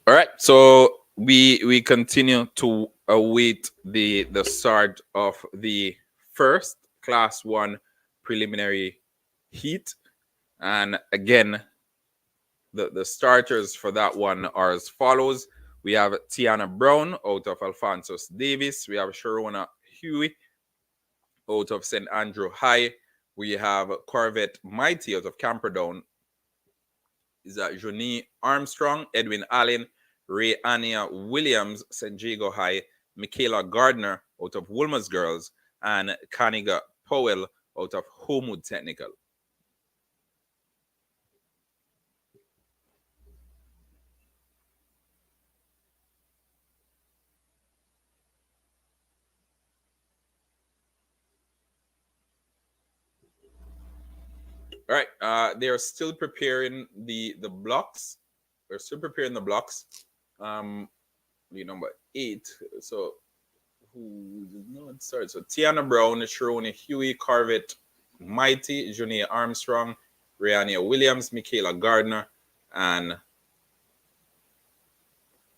All right, so we continue to await the start of the first Class 1 preliminary heat. And again, the starters for that one are as follows. We have Tiana Brown out of Alphonsus Davis. We have Sharona Huey out of St. Andrew High. We have Corvette Mighty out of Camperdown. Is that Johnny Armstrong, Edwin Allen, Ray Ania Williams, St. Jago High, Michaela Gardner out of Woolmer's Girls, and Kaniga Powell out of Homewood Technical. All right, they are still preparing the blocks. They're still preparing the blocks. Lead number 8. So who no it starts? So Tiana Brown, Sharoni Huey, Corvette Mighty, Junia Armstrong, Riania Williams, Michaela Gardner, and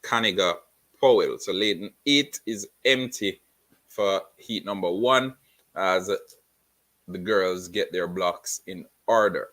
Kaniga Powell. So lane 8 is empty for heat number 1 as the girls get their blocks in order.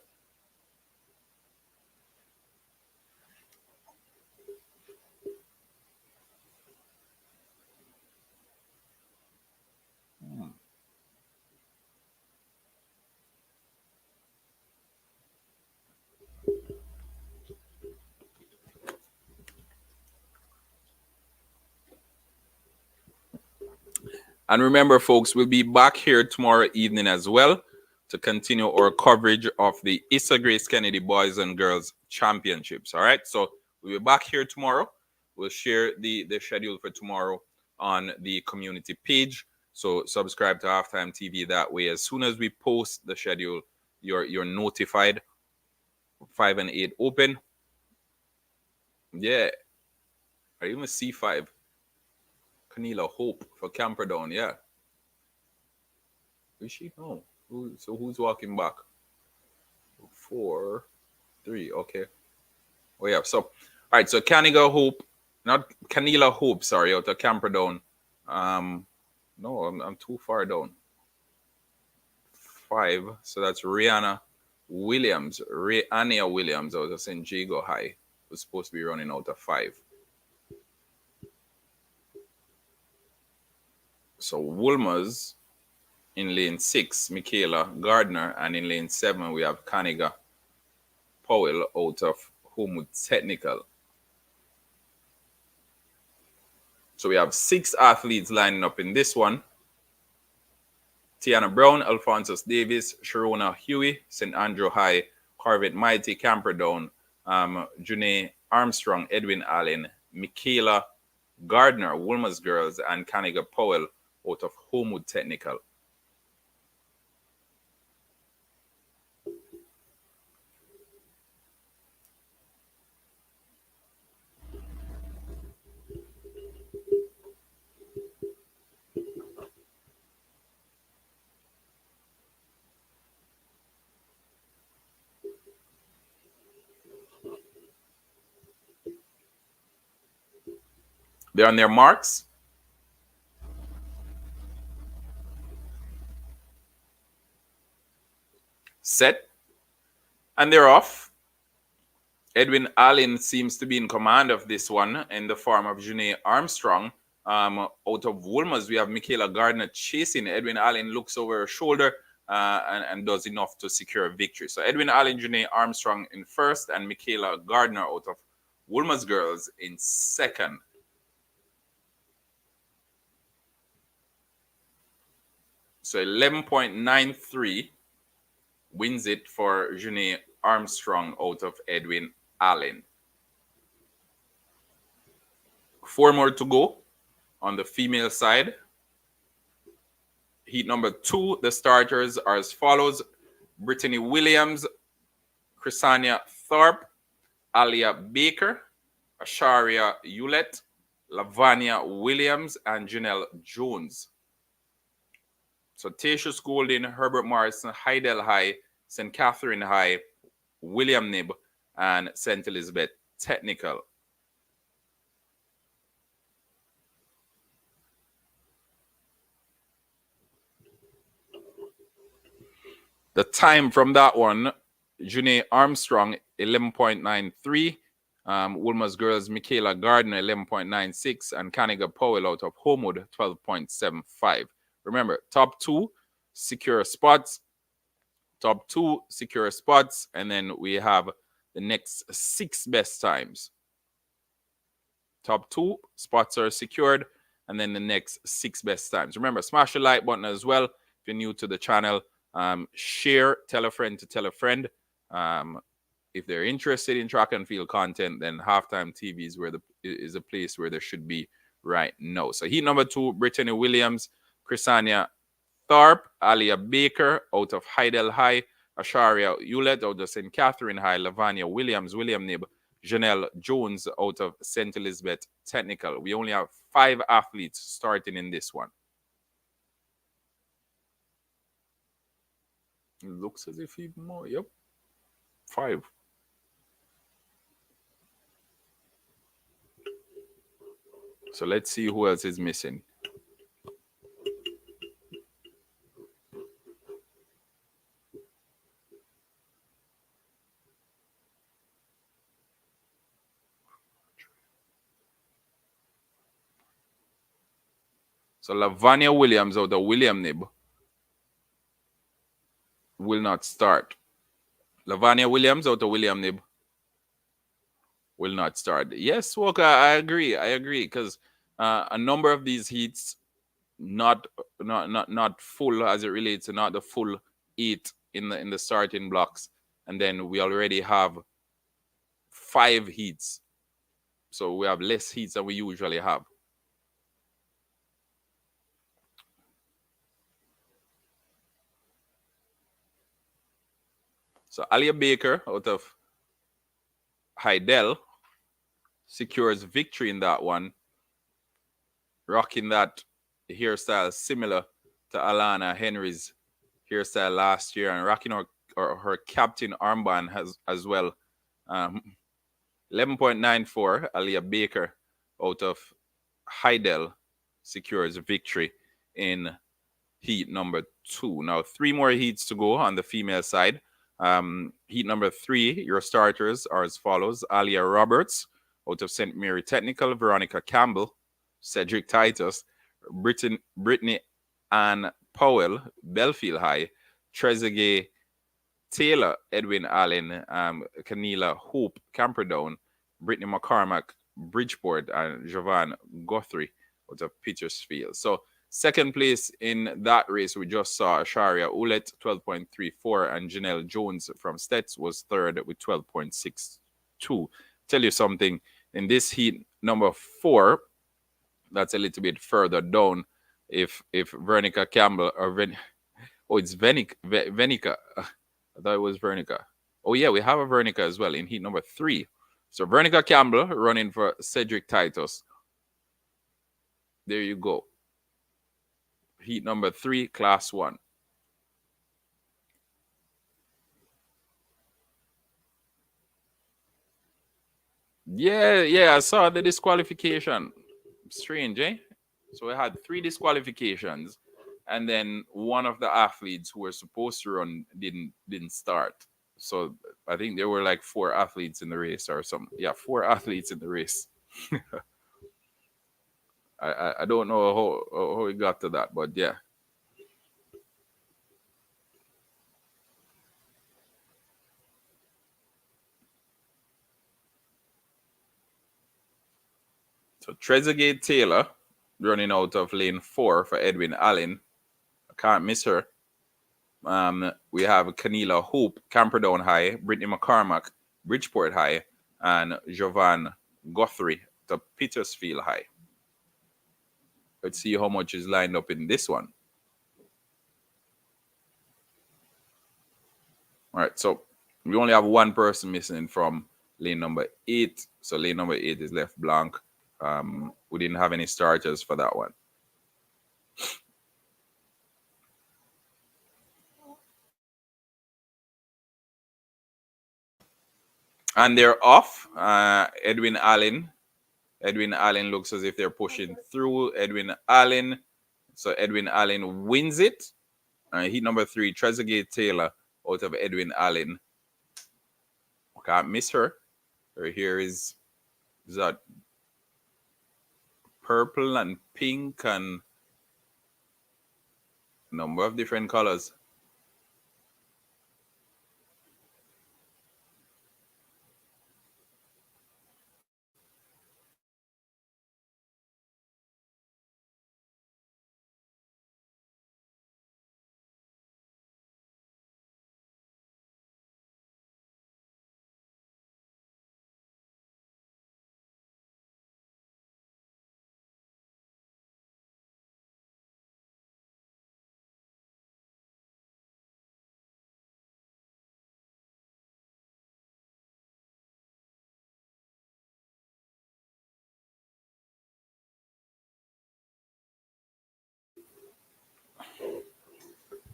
And remember, folks, we'll be back here tomorrow evening as well to continue our coverage of the Issa Grace Kennedy Boys and Girls Championships. All right, so we'll be back here tomorrow. We'll share the schedule for tomorrow on the community page. So subscribe to Halftime TV that way. As soon as we post the schedule, you're notified. 5 and 8 open. Yeah, I even see 5. Canela Hope for Camperdown. Yeah. Is she? No. So who's walking back? 4, 3. Okay. Oh yeah. So all right. So Caniga Hope, not Canela Hope. Sorry, out of Camperdown. No, I'm too far down. 5. So that's Rihanna Williams, Rihanna Williams out of St. Jago High was supposed to be running out of 5. So Woolmer's in lane 6, Michaela Gardner, and in lane 7 we have Kaniga Powell out of Homewood Technical. So we have 6 athletes lining up in this one. Tiana Brown, Alphonsus Davis, Sharona Huey, St. Andrew High, Corvette Mighty, Camperdown, Janae Armstrong, Edwin Allen, Michaela Gardner, Woolmer's Girls, and Caniga Powell out of Homewood Technical. They're on their marks. Set. And they're off. Edwin Allen seems to be in command of this one in the form of Janae Armstrong. Out of Woolmer's, we have Michaela Gardner chasing. Edwin Allen looks over her shoulder and does enough to secure a victory. So Edwin Allen, Janae Armstrong in first, and Michaela Gardner out of Woolmer's Girls in second. So 11.93 wins it for Janae Armstrong out of Edwin Allen. 4 more to go on the female side. Heat number 2, the starters are as follows: Brittany Williams, Chrisania Thorpe, Alia Baker, Asharia Hewlett, Lavania Williams, and Janelle Jones. So Tatius Golden, Herbert Morrison, Hydel High, St. Catherine High, William Nib, and St. Elizabeth Technical. The time from that one, Janae Armstrong, 11.93. Woolmer's Girls, Michaela Gardner, 11.96. And Caniga Powell out of Homewood, 12.75. Remember, top 2 secure spots. Top 2 secure spots. And then we have the next 6 best times. Top 2 spots are secured. And then the next 6 best times. Remember, smash the like button as well if you're new to the channel. Share, tell a friend to tell a friend. If they're interested in track and field content, then Halftime TV is a place where there should be right now. So heat number 2, Brittany Williams, Chrisania Thorpe, Alia Baker out of Hydel High, Asharia Hewlett out of St. Catherine High, Lavania Williams, William Nib, Janelle Jones out of St. Elizabeth Technical. We only have 5 athletes starting in this one. It looks as if even more. Yep. 5. So let's see who else is missing. So Lavania Williams out of William Nib will not start. Lavania Williams out of William Nib will not start. Yes, Walker, I agree. Because a number of these heats not full as it relates to not the full 8 in the starting blocks, and then we already have 5 heats, so we have less heats than we usually have. So Alia Baker out of Hydel secures victory in that one, rocking that hairstyle similar to Alana Henry's hairstyle last year, and rocking her captain armband as well. 11.94, Alia Baker out of Hydel secures victory in heat number 2. Now 3 more heats to go on the female side. Heat number 3, your starters are as follows: Alia Roberts out of St. Mary Technical, Veronica Campbell, Cedric Titus, Brittany Ann Powell, Belfield High, Trezeguet Taylor, Edwin Allen, Canela Hope, Camperdown, Brittany McCormack, Bridgeport, and Jovan Guthrie out of Petersfield. So second place in that race, we just saw Asharia Hewlett, 12.34, and Janelle Jones from Stets was third with 12.62. Tell you something, in this heat number 4, that's a little bit further down. If Vernica Campbell or oh, it's Venica. I thought it was Vernica. Oh yeah, we have a Vernica as well in heat number 3. So Vernica Campbell running for Cedric Titus. There you go. Heat number 3, class 1. Yeah, I saw the disqualification. Strange, eh? So we had 3 disqualifications, and then one of the athletes who were supposed to run didn't start. So I think there were like 4 athletes in the race or something. Yeah, 4 athletes in the race. I don't know how we got to that, but yeah. So Trezeguet Taylor running out of lane 4 for Edwin Allen. I can't miss her. We have Canela Hope, Camperdown High, Brittany McCormack, Bridgeport High, and Jovan Guthrie to Petersfield High. Let's see how much is lined up in this one. All right, so we only have one person missing from lane number 8. So lane number 8 is left blank. We didn't have any starters for that one. And they're off. Edwin Allen looks as if they're pushing through. Edwin Allen. So Edwin Allen wins it. Heat number 3, Trezeguet Taylor out of Edwin Allen. Can't miss her. Her hair is that purple and pink and a number of different colors.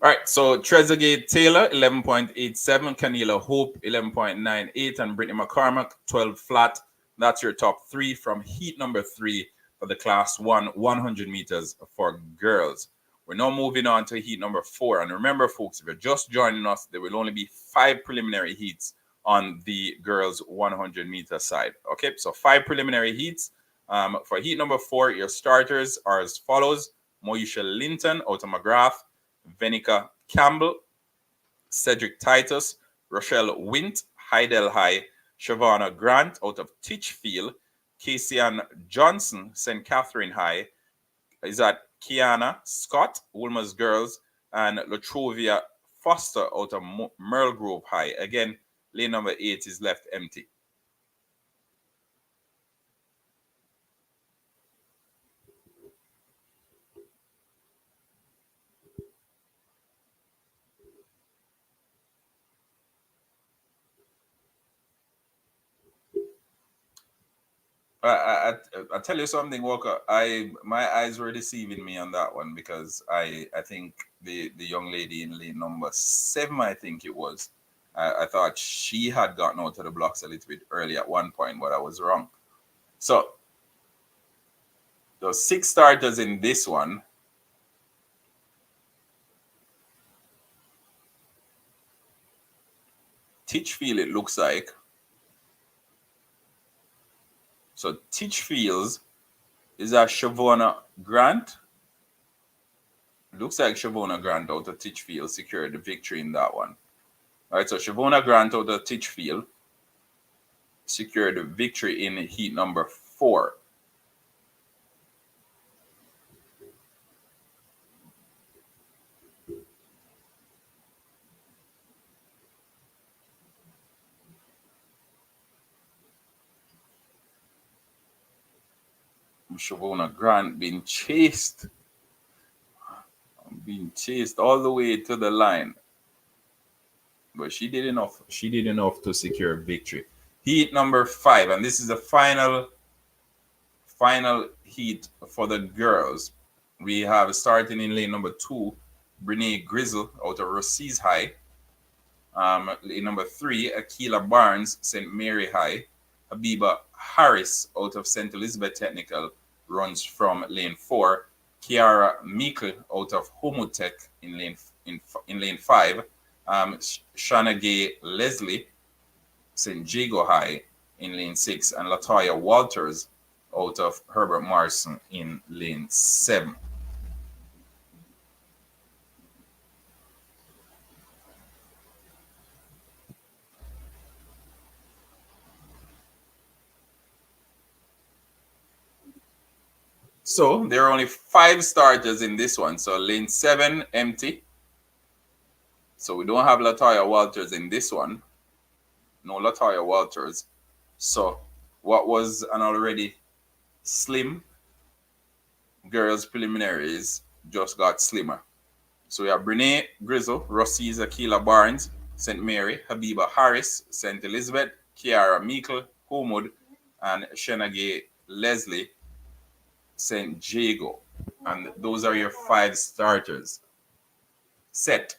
All right, so Trezeguet Taylor, 11.87, Canela Hope, 11.98, and Brittany McCormack, 12 flat. That's your top 3 from heat number 3 for the class 1, 100 meters for girls. We're now moving on to heat number 4. And remember, folks, if you're just joining us, there will only be 5 preliminary heats on the girls 100 meter side. Okay, so 5 preliminary heats. For heat number 4, your starters are as follows: Moesha Linton out of McGrath, Venica Campbell, Cedric Titus, Rochelle Wint, Hydel High, Shavana Grant out of Titchfield, Casey-Ann Johnson, St. Catherine High, is that Kiana Scott, Wolmer's Girls, and Latrovia Foster out of Merle Grove High. Again, lane number 8 is left empty. I tell you something, Walker. My eyes were deceiving me on that one because I think the young lady in lane number 7, I think it was, I thought she had gotten out of the blocks a little bit early at one point, but I was wrong. So the 6 starters in this one. Titchfield, it looks like. So Titchfields is a Shavona Grant. Looks like Shavona Grant out of Titchfield secured the victory in that one. All right, so Shavona Grant out of Titchfield secured the victory in heat number 4. Shavona Grant being chased all the way to the line. But she did enough. She did enough to secure victory. Heat number 5, and this is the final heat for the girls. We have starting in lane number 2, Brene Grizzle out of Rossies High. Lane number 3, Akila Barnes, St. Mary High. Habiba Harris out of St. Elizabeth Technical runs from lane 4. Kiara Meikle out of Homotech in lane 5. Shana Gay Leslie, St. Jago High in lane 6, and Latoya Walters out of Herbert Morrison in lane 7. So there are only 5 starters in this one. So lane 7 empty. So we don't have Latoya Walters in this one. No Latoya Walters. So what was an already slim girls preliminaries just got slimmer. So we have Brene Grizzle, Rossies Akila Barnes, St. Mary, Habiba Harris, St. Elizabeth, Kiara Meikle, Homewood, and Shenage Leslie, St. Jago. And those are your 5 starters. Set.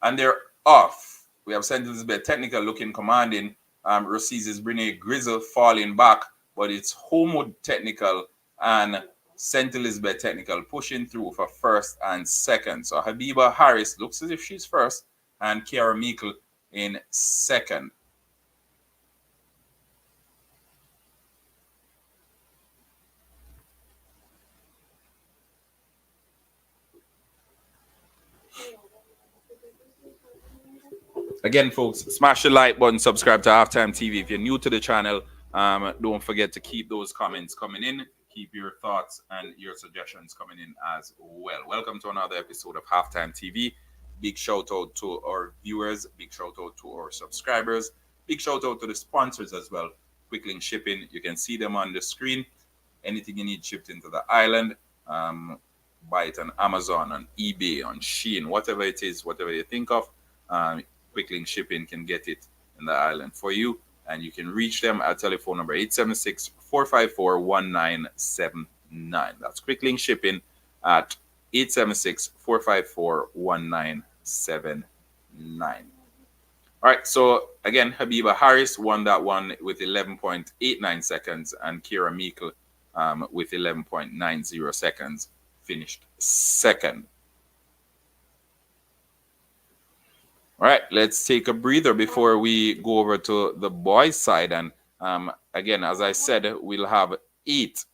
And they're off. We have St. Elizabeth Technical looking commanding. Rossies' Brene Grizzle falling back, but it's Homewood Technical and St. Elizabeth Technical pushing through for first and second. So Habiba Harris looks as if she's first, and Kiara Meikle in second. Again, folks, smash the like button, subscribe to Halftime TV. If you're new to the channel, don't forget to keep those comments coming in. Keep your thoughts and your suggestions coming in as well. Welcome to another episode of Halftime TV. Big shout out to our viewers, big shout out to our subscribers, big shout out to the sponsors as well. Quick Link Shipping, you can see them on the screen. Anything you need shipped into the island, buy it on Amazon, on eBay, on Shein, whatever it is, whatever you think of. Um, Quick Link Shipping can get it in the island for you, and you can reach them at telephone number 876-454-1979. That's Quick Link Shipping at 876-454-1979. All right, so again, Habiba Harris won that one with 11.89 seconds, and Kira Meikle with 11.90 seconds finished second. All right, let's take a breather before we go over to the boys' side. And again, as I said, we'll have 8.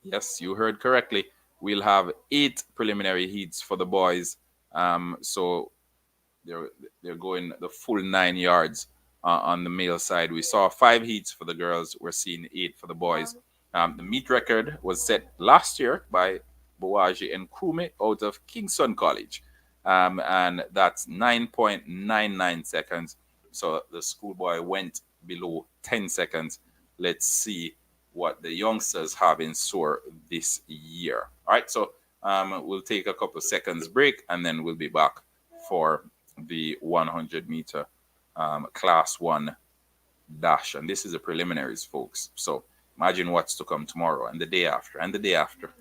Yes, you heard correctly. We'll have 8 preliminary heats for the boys. So they're going the full 9 yards on the male side. We saw 5 heats for the girls. We're seeing 8 for the boys. The meet record was set last year by Boaji and Kume out of Kingston College. And that's 9.99 seconds. So the schoolboy went below 10 seconds. Let's see what the youngsters have in store this year. All right, so we'll take a couple seconds break, and then we'll be back for the 100-meter class 1 dash. And this is the preliminaries, folks. So imagine what's to come tomorrow and the day after and the day after.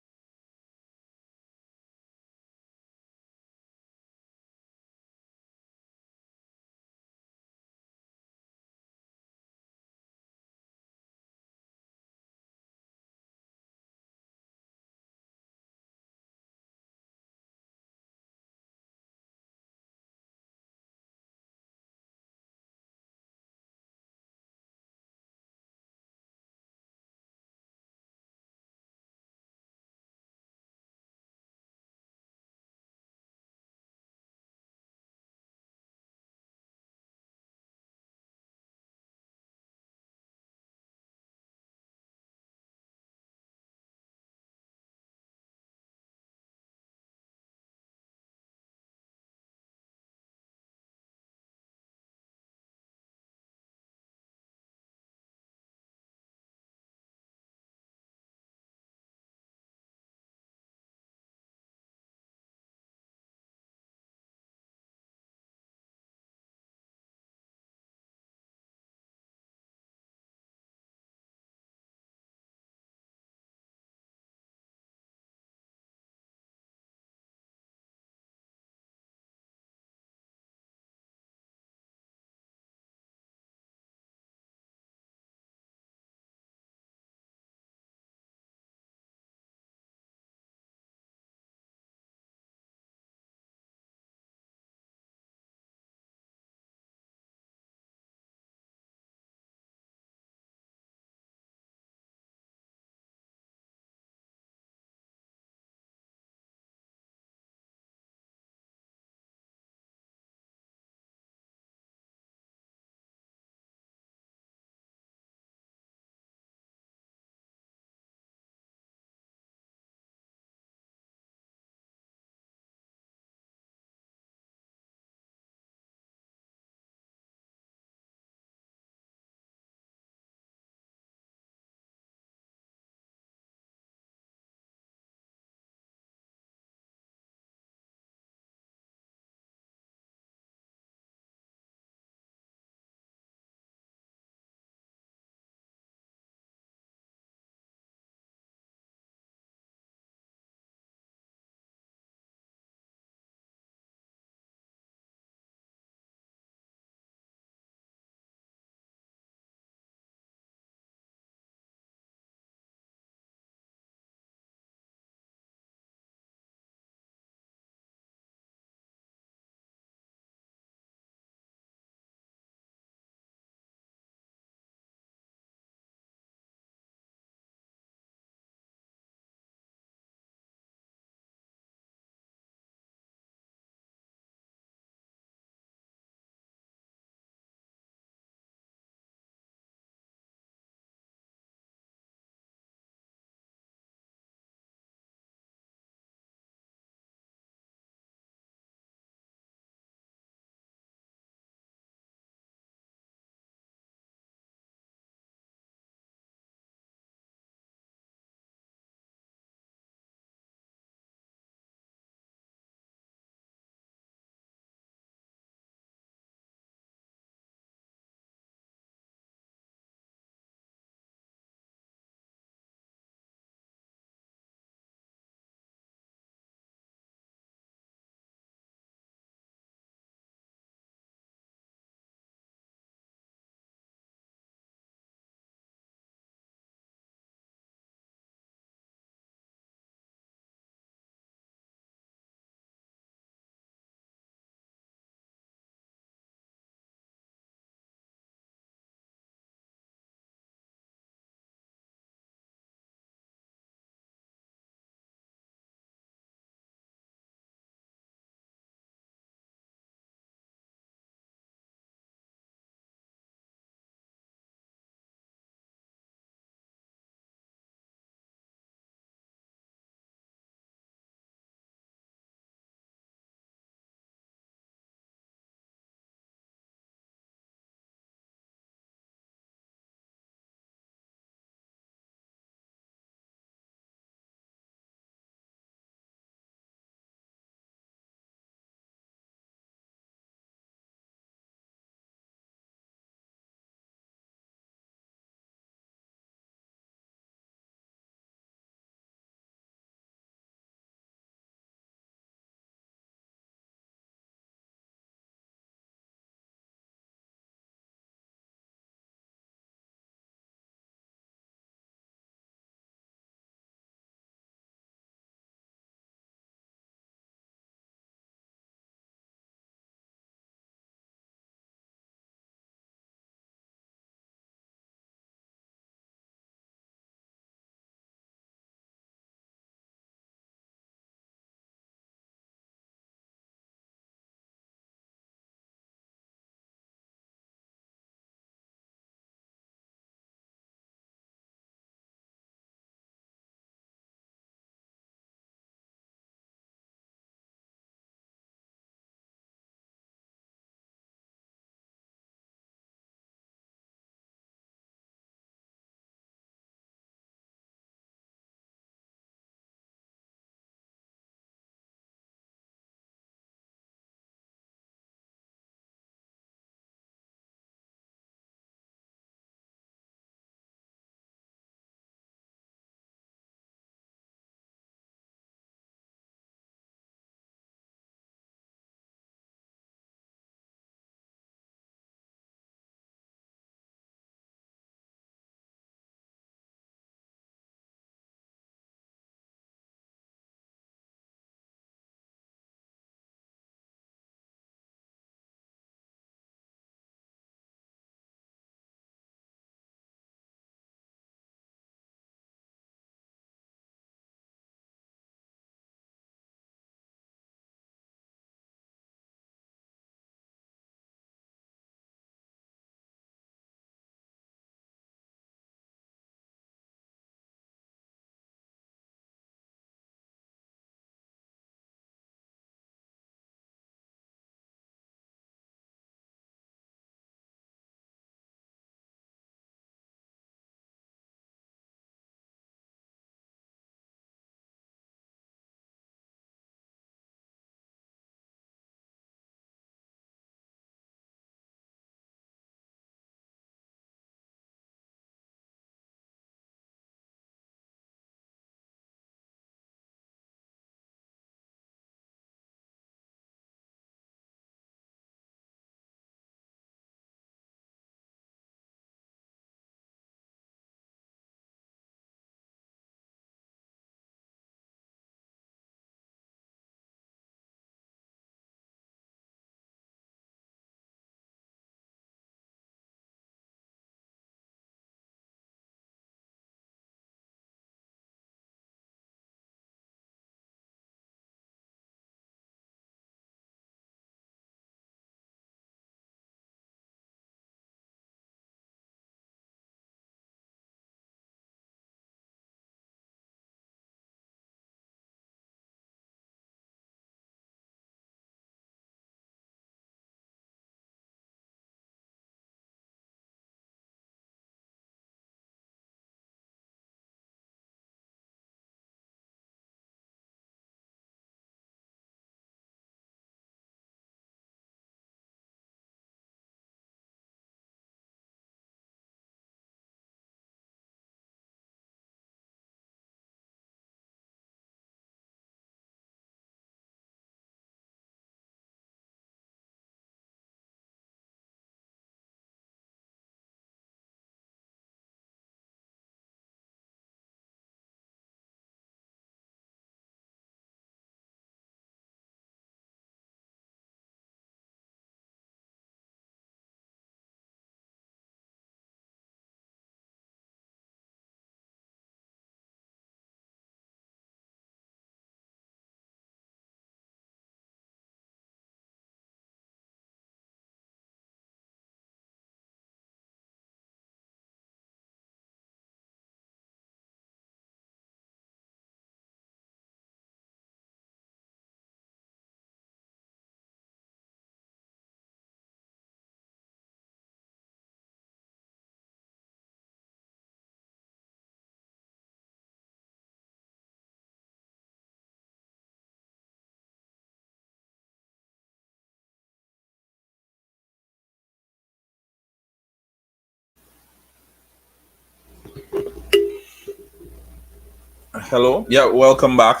Hello. Yeah, welcome back.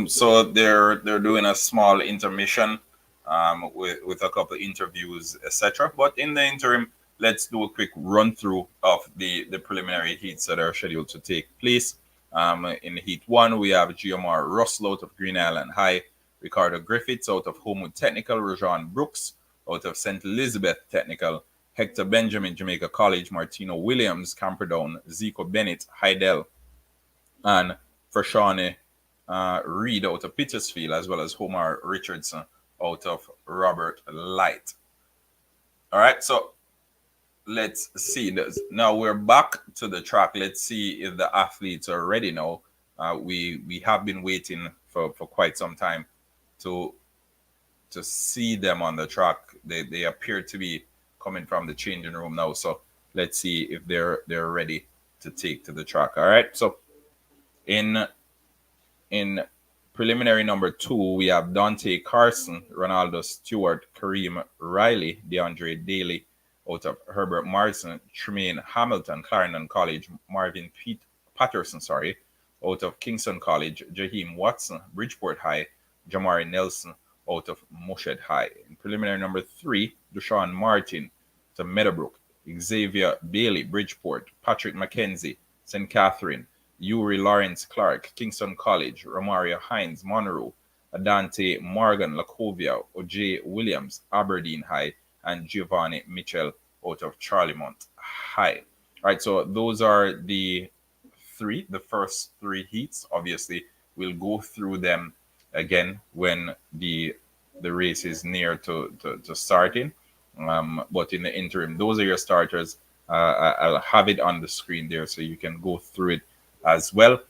So they're doing a small intermission, with a couple interviews, etc. But in the interim, let's do a quick run through of the preliminary heats that are scheduled to take place. In Heat One, we have GMR Russell out of Green Island High, Ricardo Griffiths out of Homewood Technical, Rajon Brooks out of St. Elizabeth Technical, Hector Benjamin Jamaica College, Martino Williams Camperdown, Zico Bennett Hydel, and for Shawnee Reed out of Petersfield, as well as Homer Richardson out of Robert Light. All right, so let's see this. Now we're back to the track. Let's see if the athletes are ready now. We have been waiting for quite some time to see them on the track. They appear to be coming from the changing room now. So let's see if they're ready to take to the track. All right. So in in preliminary number 2, we have Dante Carson, Ronaldo Stewart, Kareem Riley, DeAndre Daly out of Herbert Morrison, Tremaine Hamilton, Clarendon College, Marvin Patterson, out of Kingston College, Jaheim Watson, Bridgeport High, Jamari Nelson out of Moshed High. In preliminary number 3, Dushawn Martin to Meadowbrook, Xavier Bailey, Bridgeport, Patrick McKenzie, St. Catherine, Yuri Lawrence Clark, Kingston College, Romario Hines, Monroe, Adante Morgan, Lacovia, O.J. Williams, Aberdeen High, and Giovanni Mitchell out of Charlemont High. All right, so those are the first 3 heats. Obviously, we'll go through them again when the race is near to starting. But in the interim, those are your starters. I'll have it on the screen there so you can go through it as well.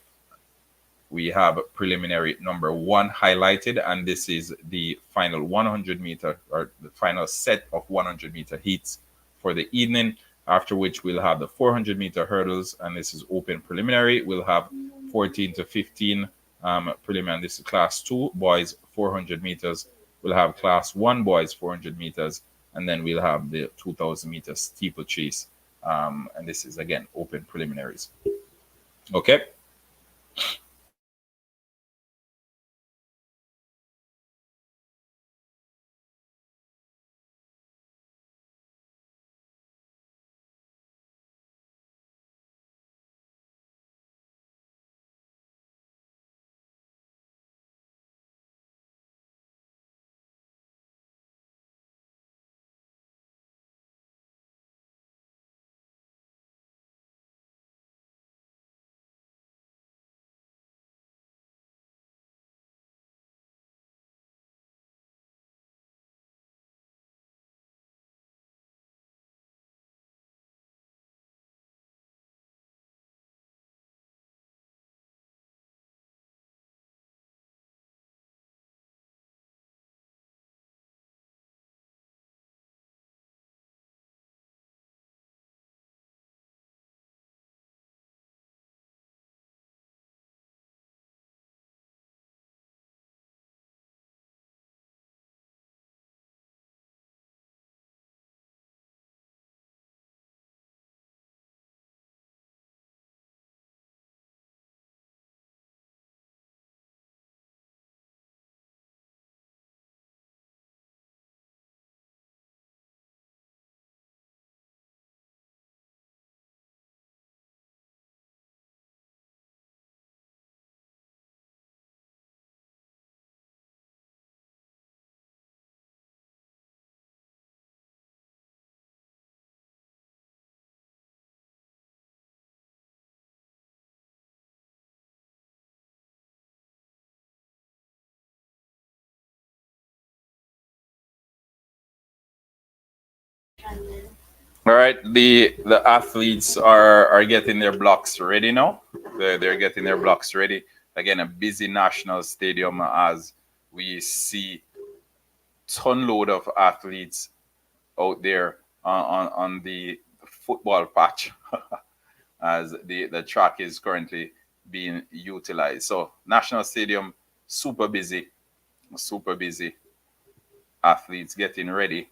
We have preliminary number 1 highlighted, and this is the final 100 meter, or the final set of 100-meter heats for the evening, after which we'll have the 400-meter hurdles, and this is open preliminary. We'll have 14 to 15 preliminary. This is class 2 boys 400 meters. We'll have class 1 boys 400 meters, and then we'll have the 2,000-meter steeplechase, and this is again open preliminaries. Okay. All right, the athletes are getting their blocks ready now. They're getting their blocks ready. Again, a busy national stadium as we see ton load of athletes out there on the football patch as the track is currently being utilized. So national stadium super busy. Athletes getting ready.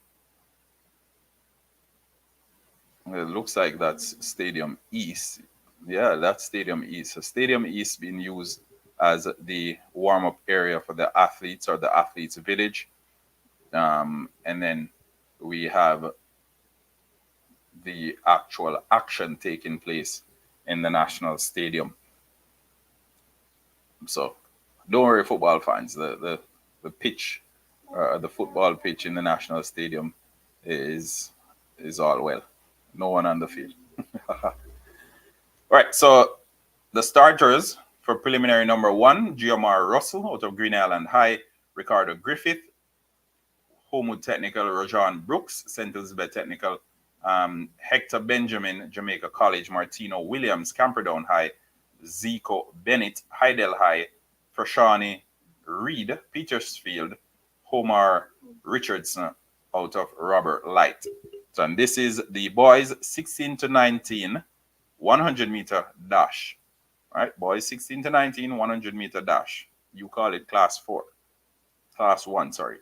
It looks like that's Stadium East. Yeah, that's Stadium East. So Stadium East being used as the warm-up area for the athletes or the athletes' village. And then we have the actual action taking place in the National Stadium. So don't worry, football fans. The pitch, the football pitch in the National Stadium is is all well. No one on the field. Right. So the starters for preliminary number one: Giamar Russell out of Green Island High, Ricardo Griffith, Homewood Technical, Rajan Brooks, St. Elizabeth Technical, Hector Benjamin, Jamaica College, Martino Williams, Camperdown High, Zico Bennett, Hydel High, Frashani Reed, Petersfield, Homar Richardson out of Robert Light. So, and this is the boys 16 to 19, 100-meter dash. All right, boys 16 to 19, 100-meter dash. You call it class 4, class 1, sorry.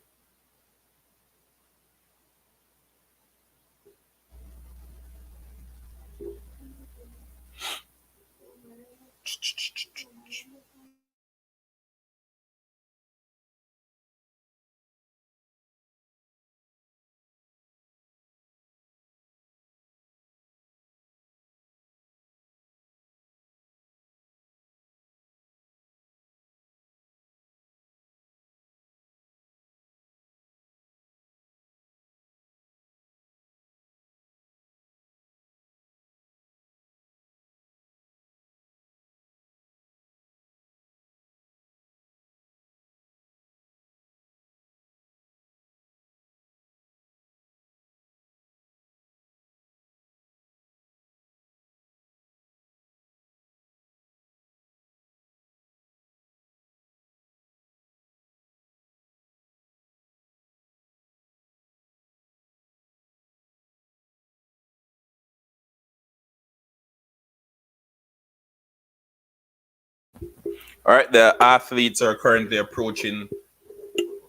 All right, the athletes are currently approaching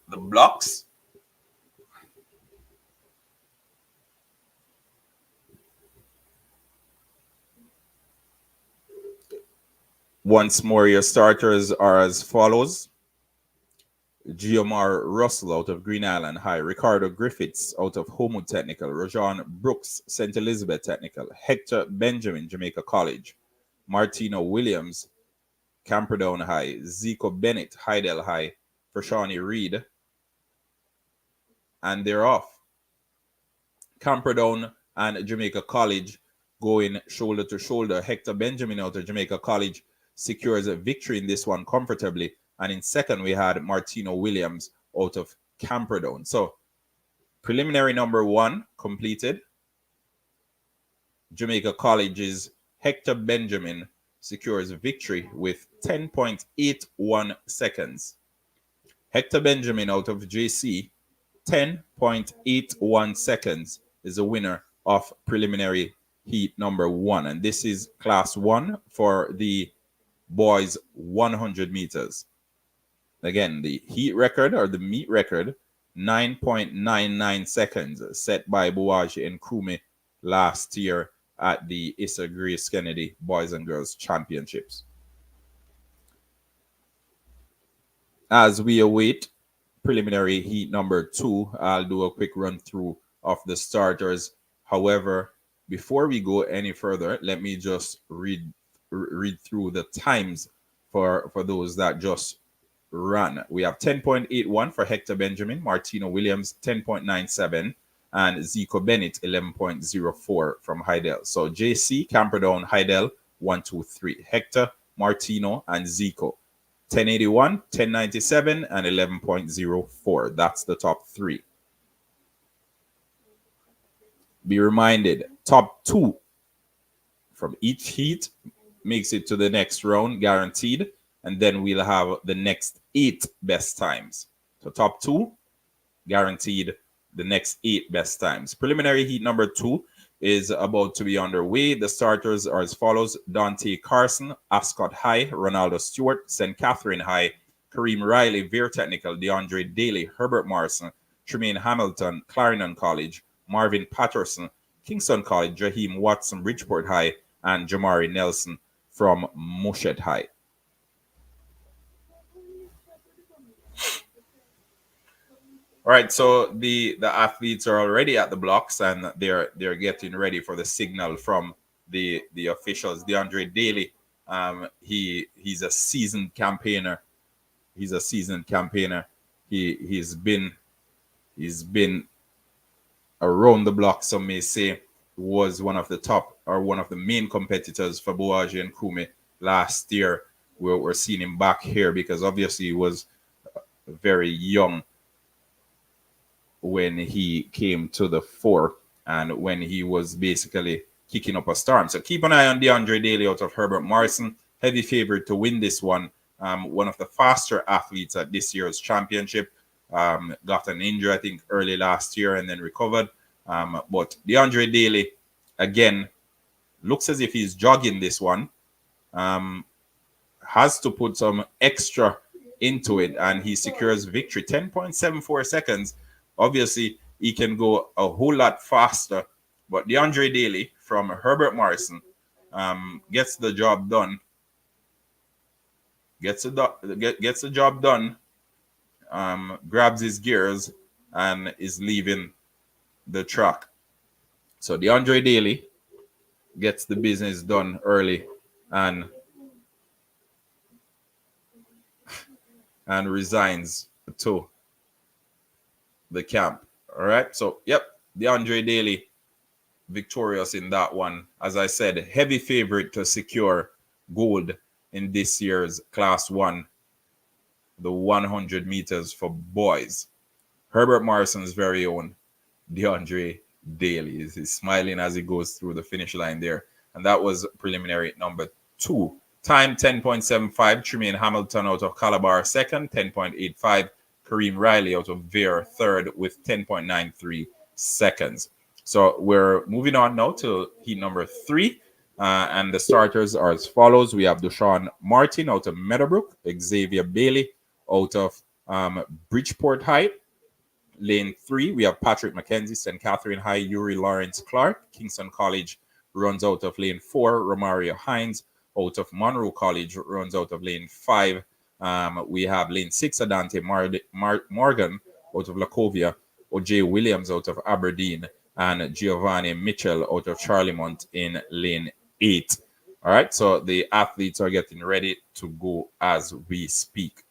the blocks. Once more, your starters are as follows: Giomar Russell out of Green Island High, Ricardo Griffiths out of Homewood Technical, Rajan Brooks, St. Elizabeth Technical, Hector Benjamin, Jamaica College, Martino Williams, Camperdown High, Zico Bennett, Hydel High, Frashani Reed, and they're off. Camperdown and Jamaica College going shoulder to shoulder. Hector Benjamin out of Jamaica College secures a victory in this one comfortably. And in second, we had Martino Williams out of Camperdown. So preliminary number one completed. Jamaica College's Hector Benjamin secures a victory with 10.81 seconds. Hector Benjamin out of JC, 10.81 seconds, is the winner of preliminary heat number one. And this is class one for the boys 100 meters. Again, the heat record or the meet record, 9.99 seconds, set by Buwaji and Kumi last year at the Issa Grace Kennedy Boys and Girls Championships. As we await preliminary heat number two, I'll do a quick run through of the starters. However, before we go any further, let me just read through the times for those that just ran. We have 10.81 for Hector Benjamin, Martino Williams 10.97, and Zico Bennett 11.04 from Hydel. So JC, Camperdown, Hydel 123, Hector, Martino, and Zico 1081, 1097, and 11.04. That's the top three. Be reminded, top two from each heat makes it to the next round, guaranteed. And then we'll have the next 8 best times. So top two, guaranteed the next 8 best times. Preliminary heat number 2 is about to be underway. The starters are as follows: Dante Carson, Ascot High, Ronaldo Stewart, St. Catherine High, Kareem Riley, Veer Technical, DeAndre Daly, Herbert Morrison, Tremaine Hamilton, Clarendon College, Marvin Patterson, Kingston College, Jaheim Watson, Bridgeport High, and Jamari Nelson from Mushet High. All right, so the athletes are already at the blocks and they're getting ready for the signal from the officials. DeAndre Daly, he's a seasoned campaigner. He's a seasoned campaigner. He's been around the block. Some may say was one of the top or one of the main competitors for Boaji and Kume last year. We're seeing him back here because obviously he was very young when he came to the fore and when he was basically kicking up a storm. So keep an eye on DeAndre Daly out of Herbert Morrison. Heavy favorite to win this one. One of the faster athletes at this year's championship. Got an injury, I think, early last year and then recovered. But DeAndre Daly, again, looks as if he's jogging this one. Has to put some extra into it and he secures victory. 10.74 seconds. Obviously, he can go a whole lot faster. But DeAndre Daly from Herbert Morrison gets the job done. Gets the job done. Grabs his gears and is leaving the track. So DeAndre Daly gets the business done early and resigns to the camp. All right. So, yep, DeAndre Daly victorious in that one. As I said, heavy favorite to secure gold in this year's Class 1, the 100 meters for boys. Herbert Morrison's very own DeAndre Daly is smiling as he goes through the finish line there. And that was preliminary number 2. Time 10.75. Tremaine Hamilton out of Calabar second, 10.85. Kareem Riley out of Veer third with 10.93 seconds. So we're moving on now to heat number 3. And the starters are as follows. We have Deshaun Martin out of Meadowbrook, Xavier Bailey out of Bridgeport High. Lane 3, we have Patrick McKenzie, St. Catherine High, Yuri Lawrence Clark. Kingston College runs out of lane 4. Romario Hines out of Monroe College runs out of lane 5. We have lane 6, Adante Morgan out of Lacovia. O.J. Williams out of Aberdeen. And Giovanni Mitchell out of Charlemont in lane 8. All right, so the athletes are getting ready to go as we speak.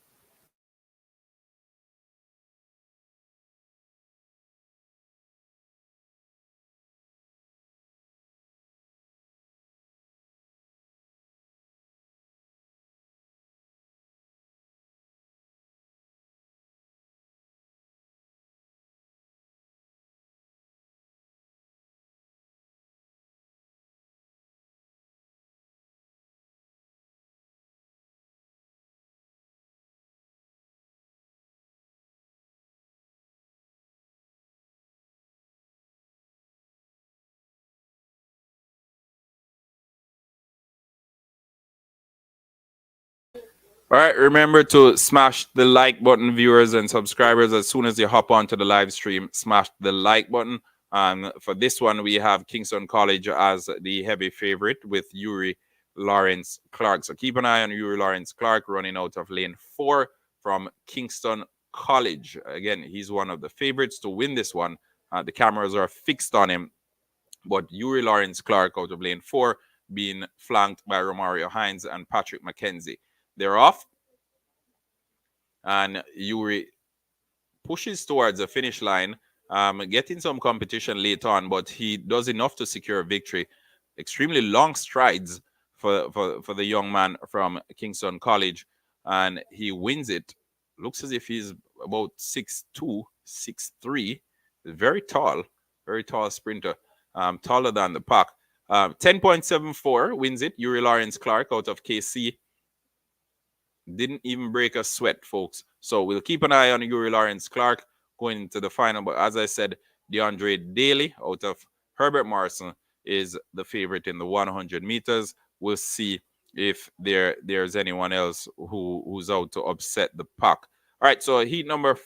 All right, remember to smash the like button, viewers and subscribers. As soon as you hop onto the live stream, smash the like button. For this one, we have Kingston College as the heavy favorite with Yuri Lawrence Clark. So keep an eye on Yuri Lawrence Clark running out of lane 4 from Kingston College. Again, he's one of the favorites to win this one. The cameras are fixed on him, but Yuri Lawrence Clark out of lane 4 being flanked by Romario Hines and Patrick McKenzie. They're off, and Yuri pushes towards the finish line, getting some competition late on, but he does enough to secure a victory. Extremely long strides for the young man from Kingston College, and he wins it. Looks as if he's about 6'2", 6'3". Very tall sprinter, taller than the pack. 10.74 wins it. Yuri Lawrence Clark out of KC. Didn't even break a sweat, folks. So we'll keep an eye on Yuri Lawrence Clark going into the final. But as I said, DeAndre Daly out of Herbert Morrison is the favorite in the 100 meters. We'll see if there's anyone else who's out to upset the pack. All right, so heat number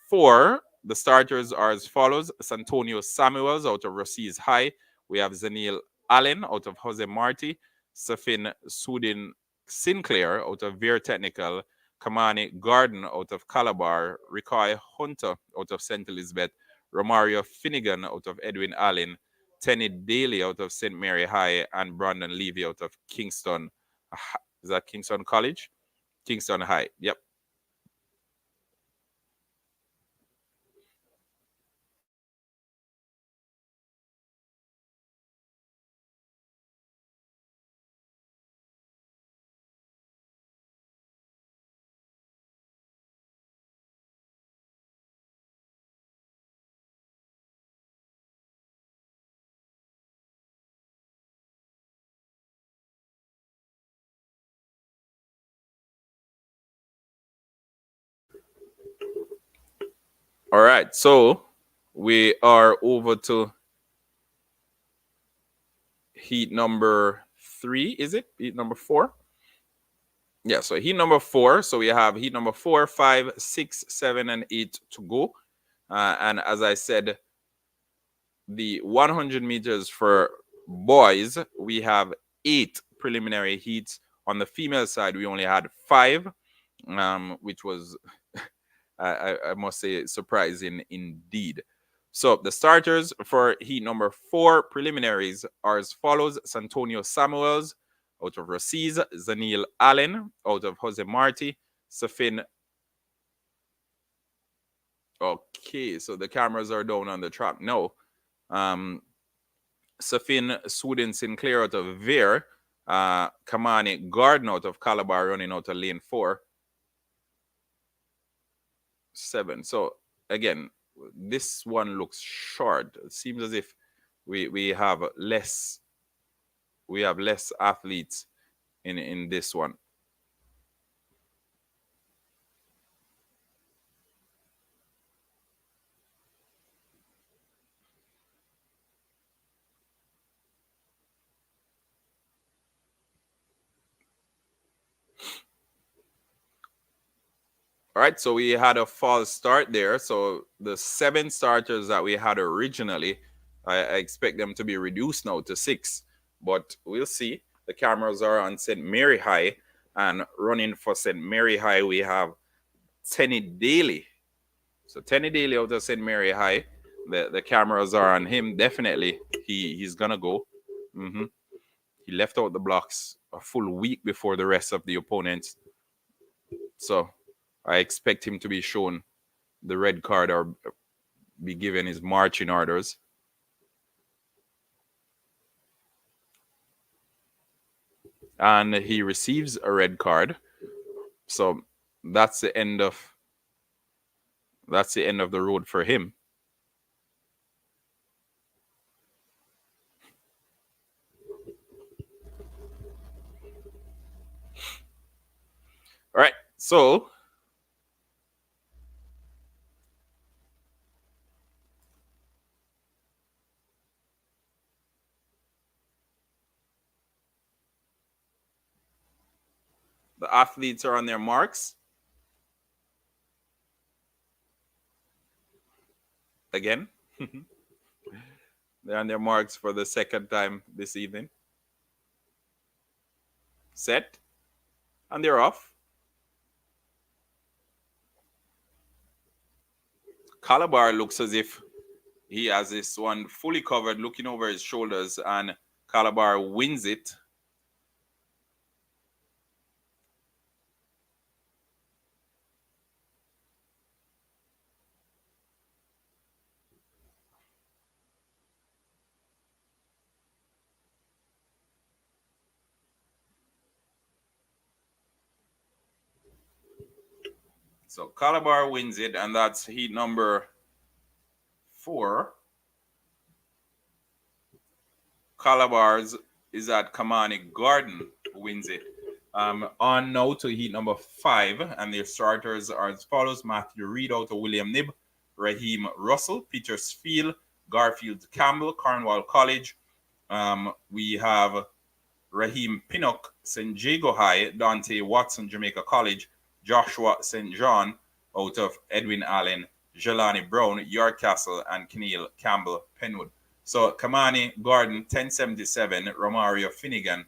4, the starters are as follows. Santonio Samuels out of Rossies High. We have Zanil Allen out of Jose Marti, Safin Sudin Sinclair out of Veer Technical, Kamani Garden out of Calabar, Rikai Hunter out of St. Elizabeth, Romario Finnegan out of Edwin Allen, Tenny Daly out of St. Mary High, and Brandon Levy out of Kingston. Is that Kingston College? Kingston High. Yep. All right. So we are over to heat number 3. Is it heat number 4? Yeah, so heat number 4. So we have heat number 4, 5, 6, 7, and 8 to go. And as I said, the 100 meters for boys, we have 8 preliminary heats. On the female side, we only had 5, which was, I must say, surprising indeed. So the starters for heat number 4 preliminaries are as follows: Santonio Samuels out of Rasiz, Zanil Allen out of Jose Marti, Safin. Okay, so the cameras are down on the track. No. Safin Sweden Sinclair out of Veer, Kamani Garden out of Calabar running out of lane 4. 7. So again, this one looks short. It seems as if we have less athletes in this one. All right, so we had a false start there. So the 7 starters that we had originally, I expect them to be reduced now to 6, but we'll see. The cameras are on St. Mary High, and running for St. Mary High, we have Tenny Daly. So Tenny Daly out of St. Mary High. The cameras are on him. Definitely, he's gonna go. He left out the blocks a full week before the rest of the opponents. So I expect him to be shown the red card or be given his marching orders. And he receives a red card. So that's the end of the road for him. All right. So the athletes are on their marks. Again. They're on their marks for the second time this evening. Set. And they're off. Calabar looks as if he has this one fully covered, looking over his shoulders, and Calabar wins it. So Calabar wins it, and that's heat number 4. Calabar's is at Kamani Garden, who wins it. On now to heat number 5, and their starters are as follows: Matthew Reed out of William Nib, Raheem Russell, Petersfield, Garfield Campbell, Cornwall College. We have Raheem Pinnock, St. Jago High, Dante Watson, Jamaica College, Joshua St. John out of Edwin Allen, Jelani Brown, York Castle, and Keneal Campbell, Penwood. So Kamani Gordon 1077, Romario Finnegan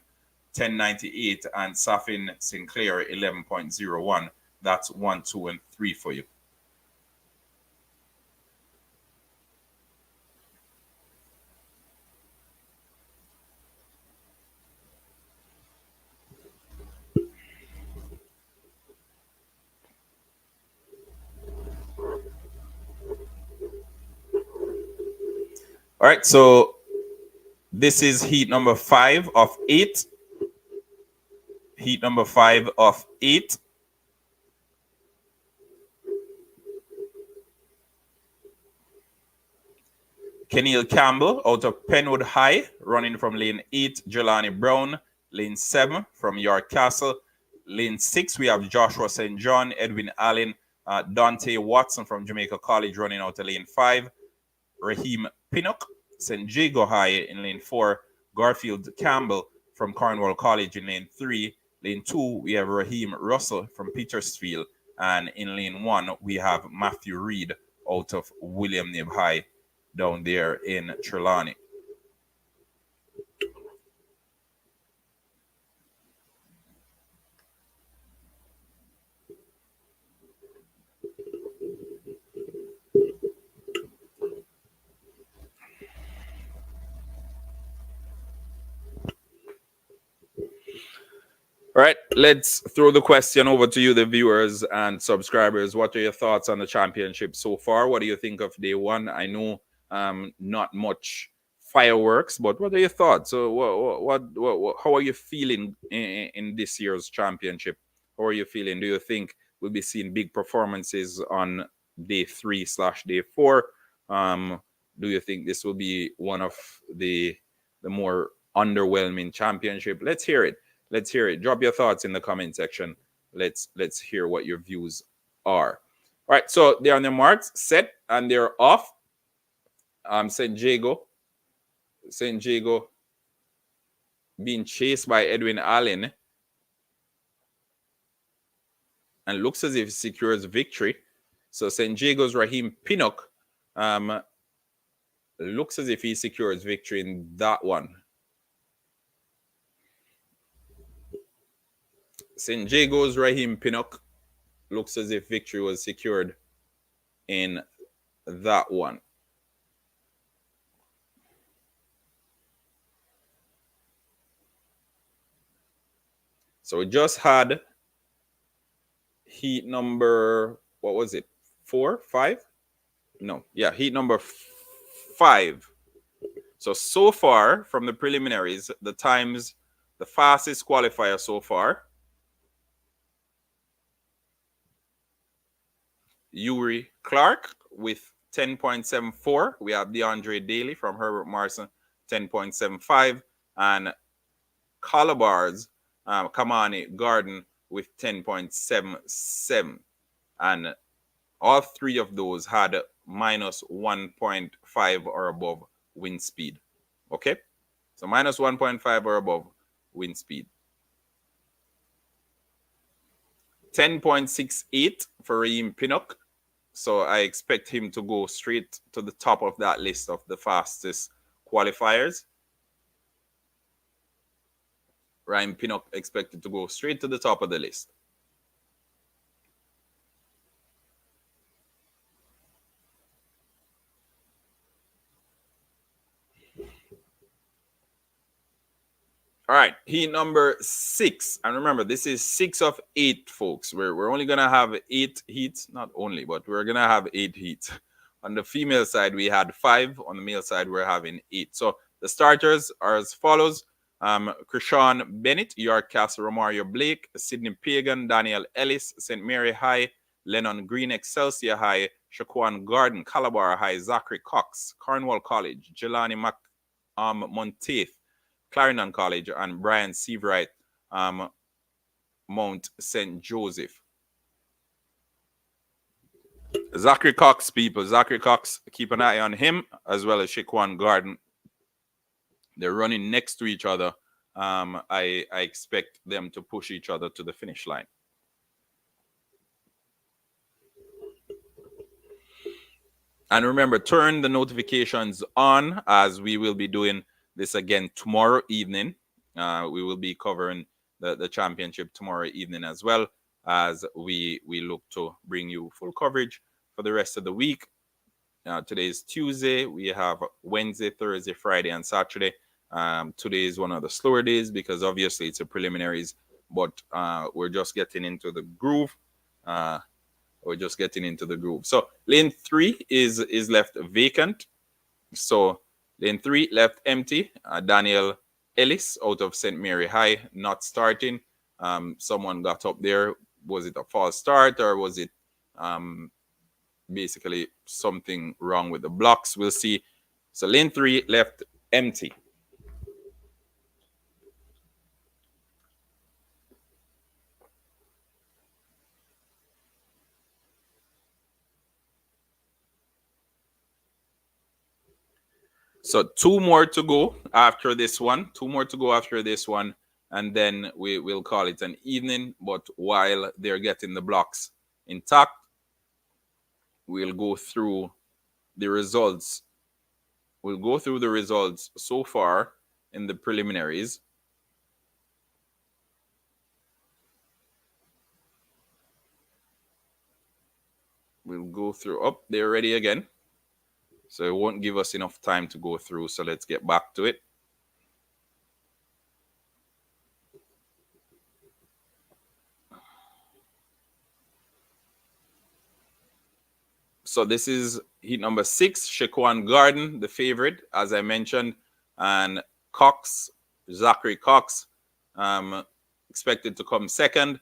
1098, and Safin Sinclair 11.01. That's 1, 2, and 3 for you. All right, so this is heat number 5 of 8. Heat number 5 of 8. Keneal Campbell out of Penwood High, running from lane 8, Jelani Brown. Lane 7 from York Castle. Lane 6, we have Joshua St. John, Edwin Allen, Dante Watson from Jamaica College running out of lane 5. Raheem Pinnock, St. Jago High in lane 4. Garfield Campbell from Cornwall College in lane 3. Lane 2, we have Raheem Russell from Petersfield. And in lane 1, we have Matthew Reed out of William Knibb High down there in Trelawney. All right, let's throw the question over to you, the viewers and subscribers. What are your thoughts on the championship so far? What do you think of day one? I know not much fireworks, but what are your thoughts? So, how are you feeling in this year's championship? How are you feeling? Do you think we'll be seeing big performances on day 3/day 4? Do you think this will be one of the more underwhelming championship? Let's hear it. Let's hear it. Drop your thoughts in the comment section. Let's hear what your views are. All right, so they're on their marks, set, and they're off. St. Jago being chased by Edwin Allen, and looks as if he secures victory. So St. Jago's Raheem Pinnock looks as if he secures victory in that one. St. Jago's Raheem Pinnock looks as if victory was secured in that one. So we just had heat number, what was it? 4, 5? No, yeah, heat number 5. So far from the preliminaries, the times, the fastest qualifier so far, Yuri Clark with 10.74. We have DeAndre Daly from Herbert Marson, 10.75. And Calabar's Kamani Garden with 10.77. And all three of those had minus 1.5 or above wind speed. Okay? So minus 1.5 or above wind speed. 10.68 for Raheem Pinnock. So I expect him to go straight to the top of that list of the fastest qualifiers. Raheem Pinnock expected to go straight to the top of the list. All right, heat number 6. And remember, this is 6 of 8, folks. We're only going to have 8 heats. Not only, but we're going to have 8 heats. On the female side, we had 5. On the male side, we're having 8. So the starters are as follows. Krishan Bennett, York Castle, Romario Blake, Sydney Pagan, Daniel Ellis, St. Mary High, Lennon Green, Excelsior High, Shaquan Garden, Calabar High, Zachary Cox, Cornwall College, Jelani Monteith, Clarendon College, and Brian Seaveright, Mount St. Joseph. Zachary Cox, people. Zachary Cox, keep an eye on him, as well as Shaquan Garden. They're running next to each other. I expect them to push each other to the finish line. And remember, turn the notifications on, as we will be doing this again tomorrow evening. We will be covering the championship tomorrow evening, as well as we look to bring you full coverage for the rest of the week. Today is Tuesday. We have Wednesday, Thursday, Friday, and Saturday. Today is one of the slower days because obviously it's a preliminaries, but we're just getting into the groove. So lane 3 is left vacant. So lane 3 left empty. Daniel Ellis out of St. Mary High not starting. Someone got up there. Was it a false start, or was it basically something wrong with the blocks? We'll see. So lane 3 left empty. So two more to go after this one. And then we will call it an evening. But while they're getting the blocks intact, we'll go through the results. We'll go through the results so far in the preliminaries. We'll go through. Oh, they're ready again. So it won't give us enough time to go through. So let's get back to it. So this is heat number 6, Shaquan Garden, the favorite, as I mentioned, and Zachary Cox, expected to come second.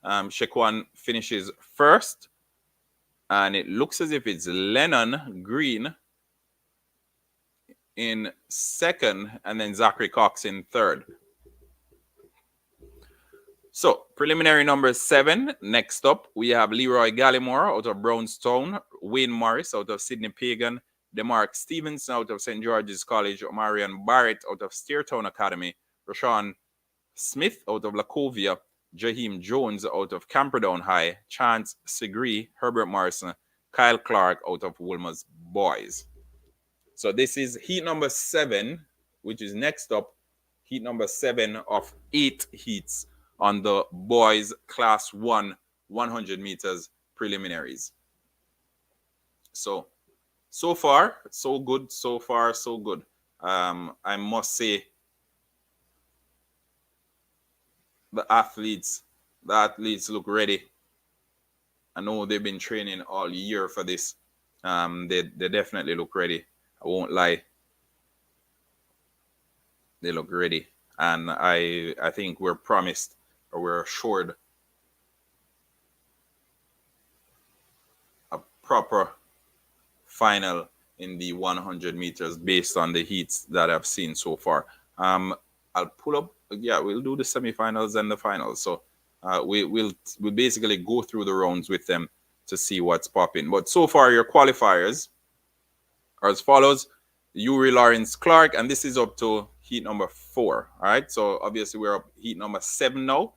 Shaquan finishes first, and it looks as if it's Lennon Green in second, and then Zachary Cox in third. So, preliminary number 7. Next up, we have Leroy Gallimore out of Brownstone, Wayne Morris out of Sydney Pagan, DeMark Stevenson out of St. George's College, Marion Barrett out of Steertown Academy, Rashawn Smith out of Lacovia, Jaheim Jones out of Camperdown High, Chance Segree, Herbert Morrison, Kyle Clark out of Wolmer's Boys. So this is heat number 7, which is next up, heat number 7 of 8 heats on the boys class 1 100 meters preliminaries. So far so good. I must say the athletes look ready. I know they've been training all year for this. They definitely look ready. I won't lie. They look ready, and I think we're promised, or we're assured, a proper final in the 100 meters based on the heats that I've seen so far. I'll pull up. Yeah, we'll do the semifinals and the finals. So we'll basically go through the rounds with them to see what's popping. But so far, your qualifiers are as follows: Yuri Lawrence Clark, and this is up to heat number 4. All right, so obviously we're up heat number 7 now.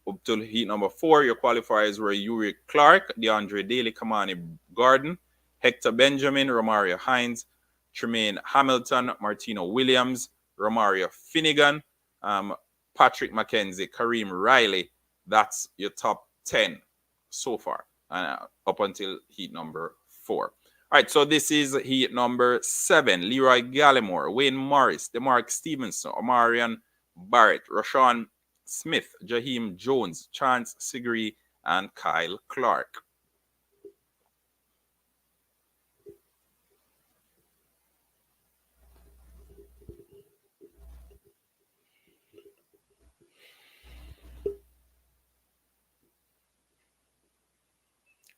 Up to heat number 4, your qualifiers were Yuri Clark, DeAndre Daly, Kamani Garden, Hector Benjamin, Romario Hines, Tremaine Hamilton, Martino Williams, Romario Finnegan, Patrick McKenzie, Kareem Riley. That's your top 10 so far, up until heat number 4. All right, so this is heat number 7. Leroy Gallimore, Wayne Morris, DeMark Stevenson, Omarion Barrett, Rashawn Smith, Jaheim Jones, Chance Segree, and Kyle Clark.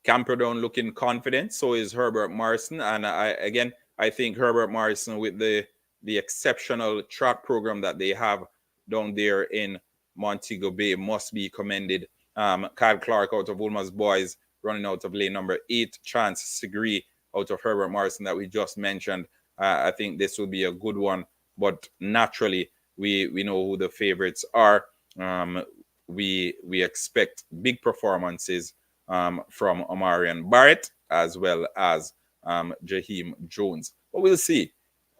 Camperdown looking confident. So is Herbert Morrison. And I think Herbert Morrison, with the exceptional track program that they have down there in Montego Bay, must be commended. Kyle Clark out of Wolmer's Boys, running out of lane number 8. Chance Segree out of Herbert Morrison that we just mentioned. I think this will be a good one. But naturally, we know who the favorites are. We expect big performances from Omarion Barrett, as well as Jaheim Jones. But we'll see.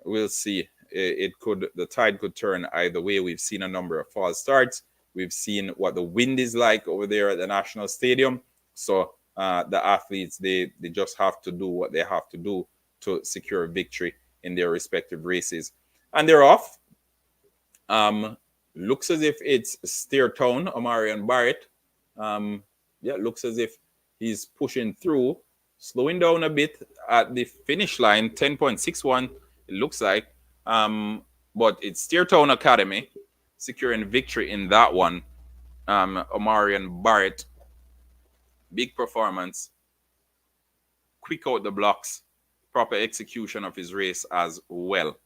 We'll see. The tide could turn either way. We've seen a number of false starts. We've seen what the wind is like over there at the National Stadium. So the athletes, they just have to do what they have to do to secure a victory in their respective races. And they're off. Looks as if it's Steertown, Omarion Barrett. Looks as if he's pushing through, slowing down a bit at the finish line, 10.61, it looks like. But it's Steertown Academy securing victory in that one. Omarion Barrett, big performance, quick out the blocks, proper execution of his race as well.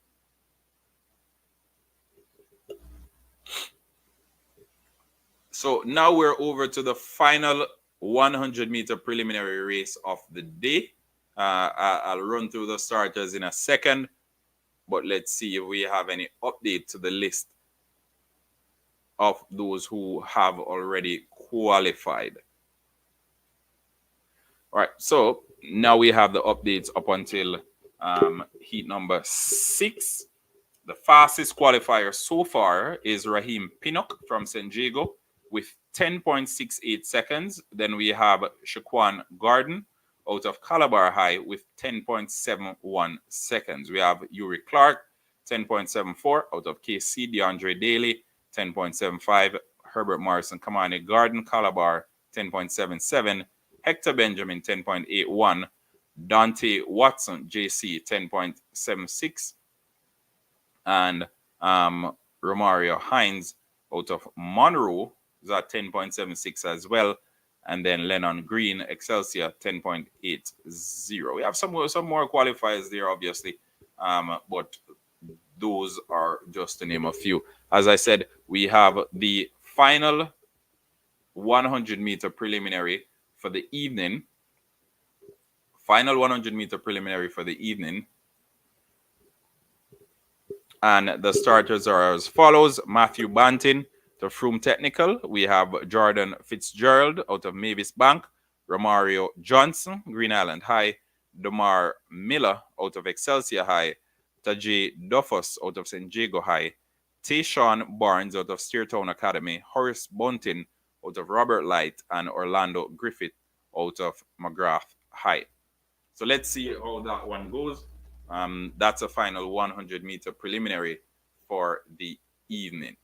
So now we're over to the final 100-meter preliminary race of the day. I'll run through the starters in a second, but let's see if we have any update to the list of those who have already qualified. All right, so now we have the updates up until heat number 6. The fastest qualifier so far is Raheem Pinnock from St. Jago with 10.68 seconds. Then we have Shaquan Garden out of Calabar High with 10.71 seconds. We have Yuri Clark, 10.74 out of KC. DeAndre Daly, 10.75. Herbert Morrison, Kamani Garden, Calabar, 10.77. Hector Benjamin, 10.81. Dante Watson, JC, 10.76. And Romario Hines out of Monroe is at 10.76 as well. And then Lennon Green, Excelsior, 10.80. We have some more qualifiers there, obviously. But those are just to name a few. As I said, we have the final 100-meter preliminary for the evening. Final 100-meter preliminary for the evening. And the starters are as follows. Matthew Bantin to Froome Technical. We have Jordan Fitzgerald out of Mavis Bank. Romario Johnson, Green Island High. Domar Miller out of Excelsior High. Tajay Duffus out of St. Jago High. Tayshawn Barnes out of Steertown Academy. Horace Bunting out of Robert Light. And Orlando Griffith out of McGrath High. So let's see how that one goes. That's a final 100-meter preliminary for the evening.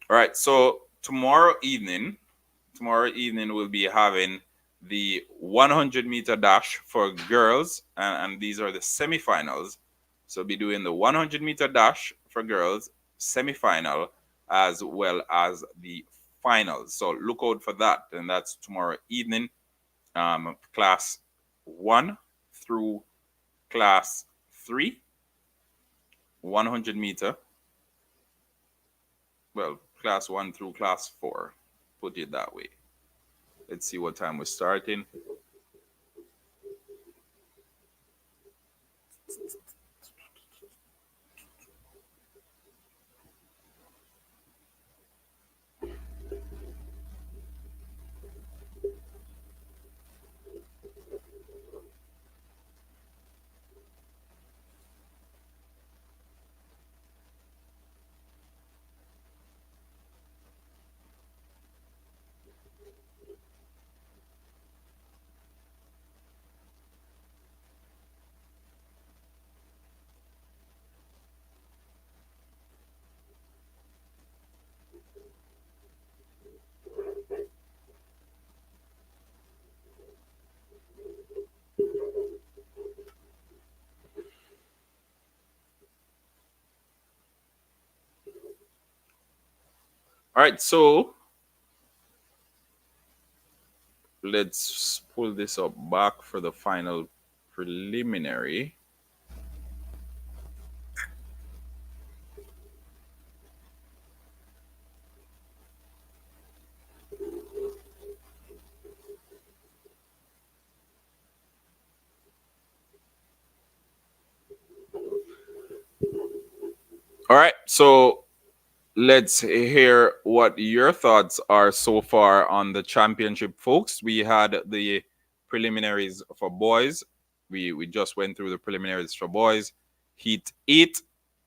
All right, so tomorrow evening we'll be having the 100-meter dash for girls, and these are the semifinals. So we'll be doing the 100-meter dash for girls semifinal as well as the finals. So look out for that, and that's tomorrow evening. Class 1 through class 3, 100-meter. Well, class 1 through class 4. Put it that way. Let's see what time we're starting. All right, so let's pull this up back for the final preliminary. All right, so let's hear what your thoughts are so far on the championship, folks. We had the preliminaries for boys. We just went through the preliminaries for boys. Heat 8.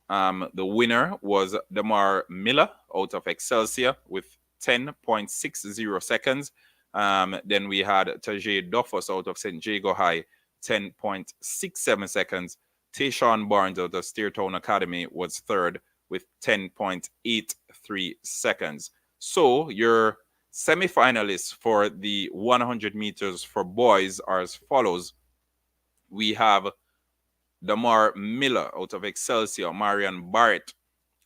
The winner was Damar Miller out of Excelsior with 10.60 seconds. Then we had Tajay Duffus out of St. Jago High, 10.67 seconds. Tayshawn Barnes out of Steertown Academy was third with 10.83 seconds. So your semifinalists for the 100 meters for boys are as follows. We have Damar Miller out of Excelsior, Marion Barrett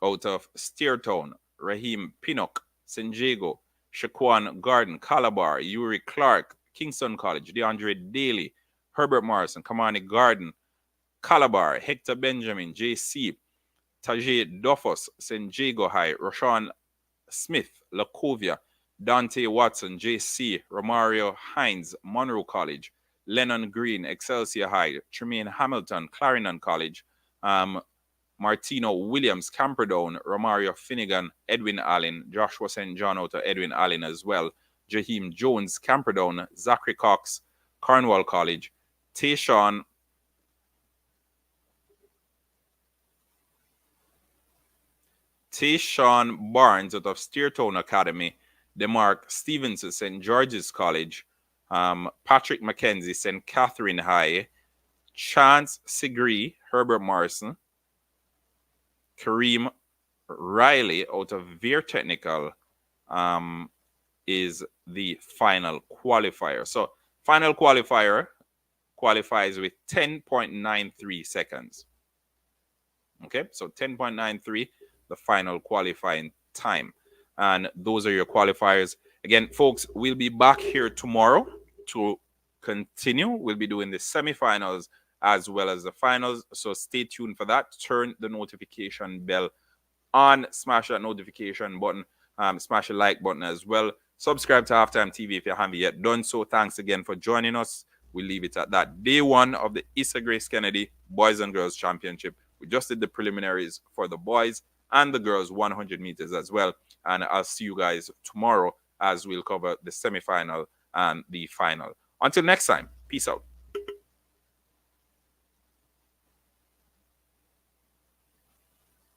out of Steertown, Raheem Pinnock, San Diego, Shaquan Garden, Calabar, Yuri Clark, Kingston College, DeAndre Daly, Herbert Morrison, Kamani Garden, Calabar, Hector Benjamin, JC, Tajay Duffus, St. Jago High, Rashawn Smith, Lacovia, Dante Watson, JC, Romario Hines, Monroe College, Lennon Green, Excelsior High, Tremaine Hamilton, Clarendon College, Martino Williams, Camperdown, Romario Finnegan, Edwin Allen, Joshua St. John out of Edwin Allen as well, Jaheim Jones, Camperdown, Zachary Cox, Cornwall College, Tayshawn Barnes out of Steertown Academy, DeMark Stevenson, St. George's College, Patrick McKenzie, St. Catherine High, Chance Sigree, Herbert Morrison, Kareem Riley out of Veer Technical is the final qualifier. So final qualifier qualifies with 10.93 seconds. Okay, so 10.93, the final qualifying time. And those are your qualifiers. Again, folks, we'll be back here tomorrow to continue. We'll be doing the semifinals as well as the finals. So stay tuned for that. Turn the notification bell on. Smash that notification button. Smash the like button as well. Subscribe to Halftime TV if you haven't yet done so. Thanks again for joining us. We leave it at that. Day one of the Issa Grace Kennedy Boys and Girls Championship. We just did the preliminaries for the boys and the girls 100 meters as well. And I'll see you guys tomorrow as we'll cover the semifinal and the final. Until next time, peace out.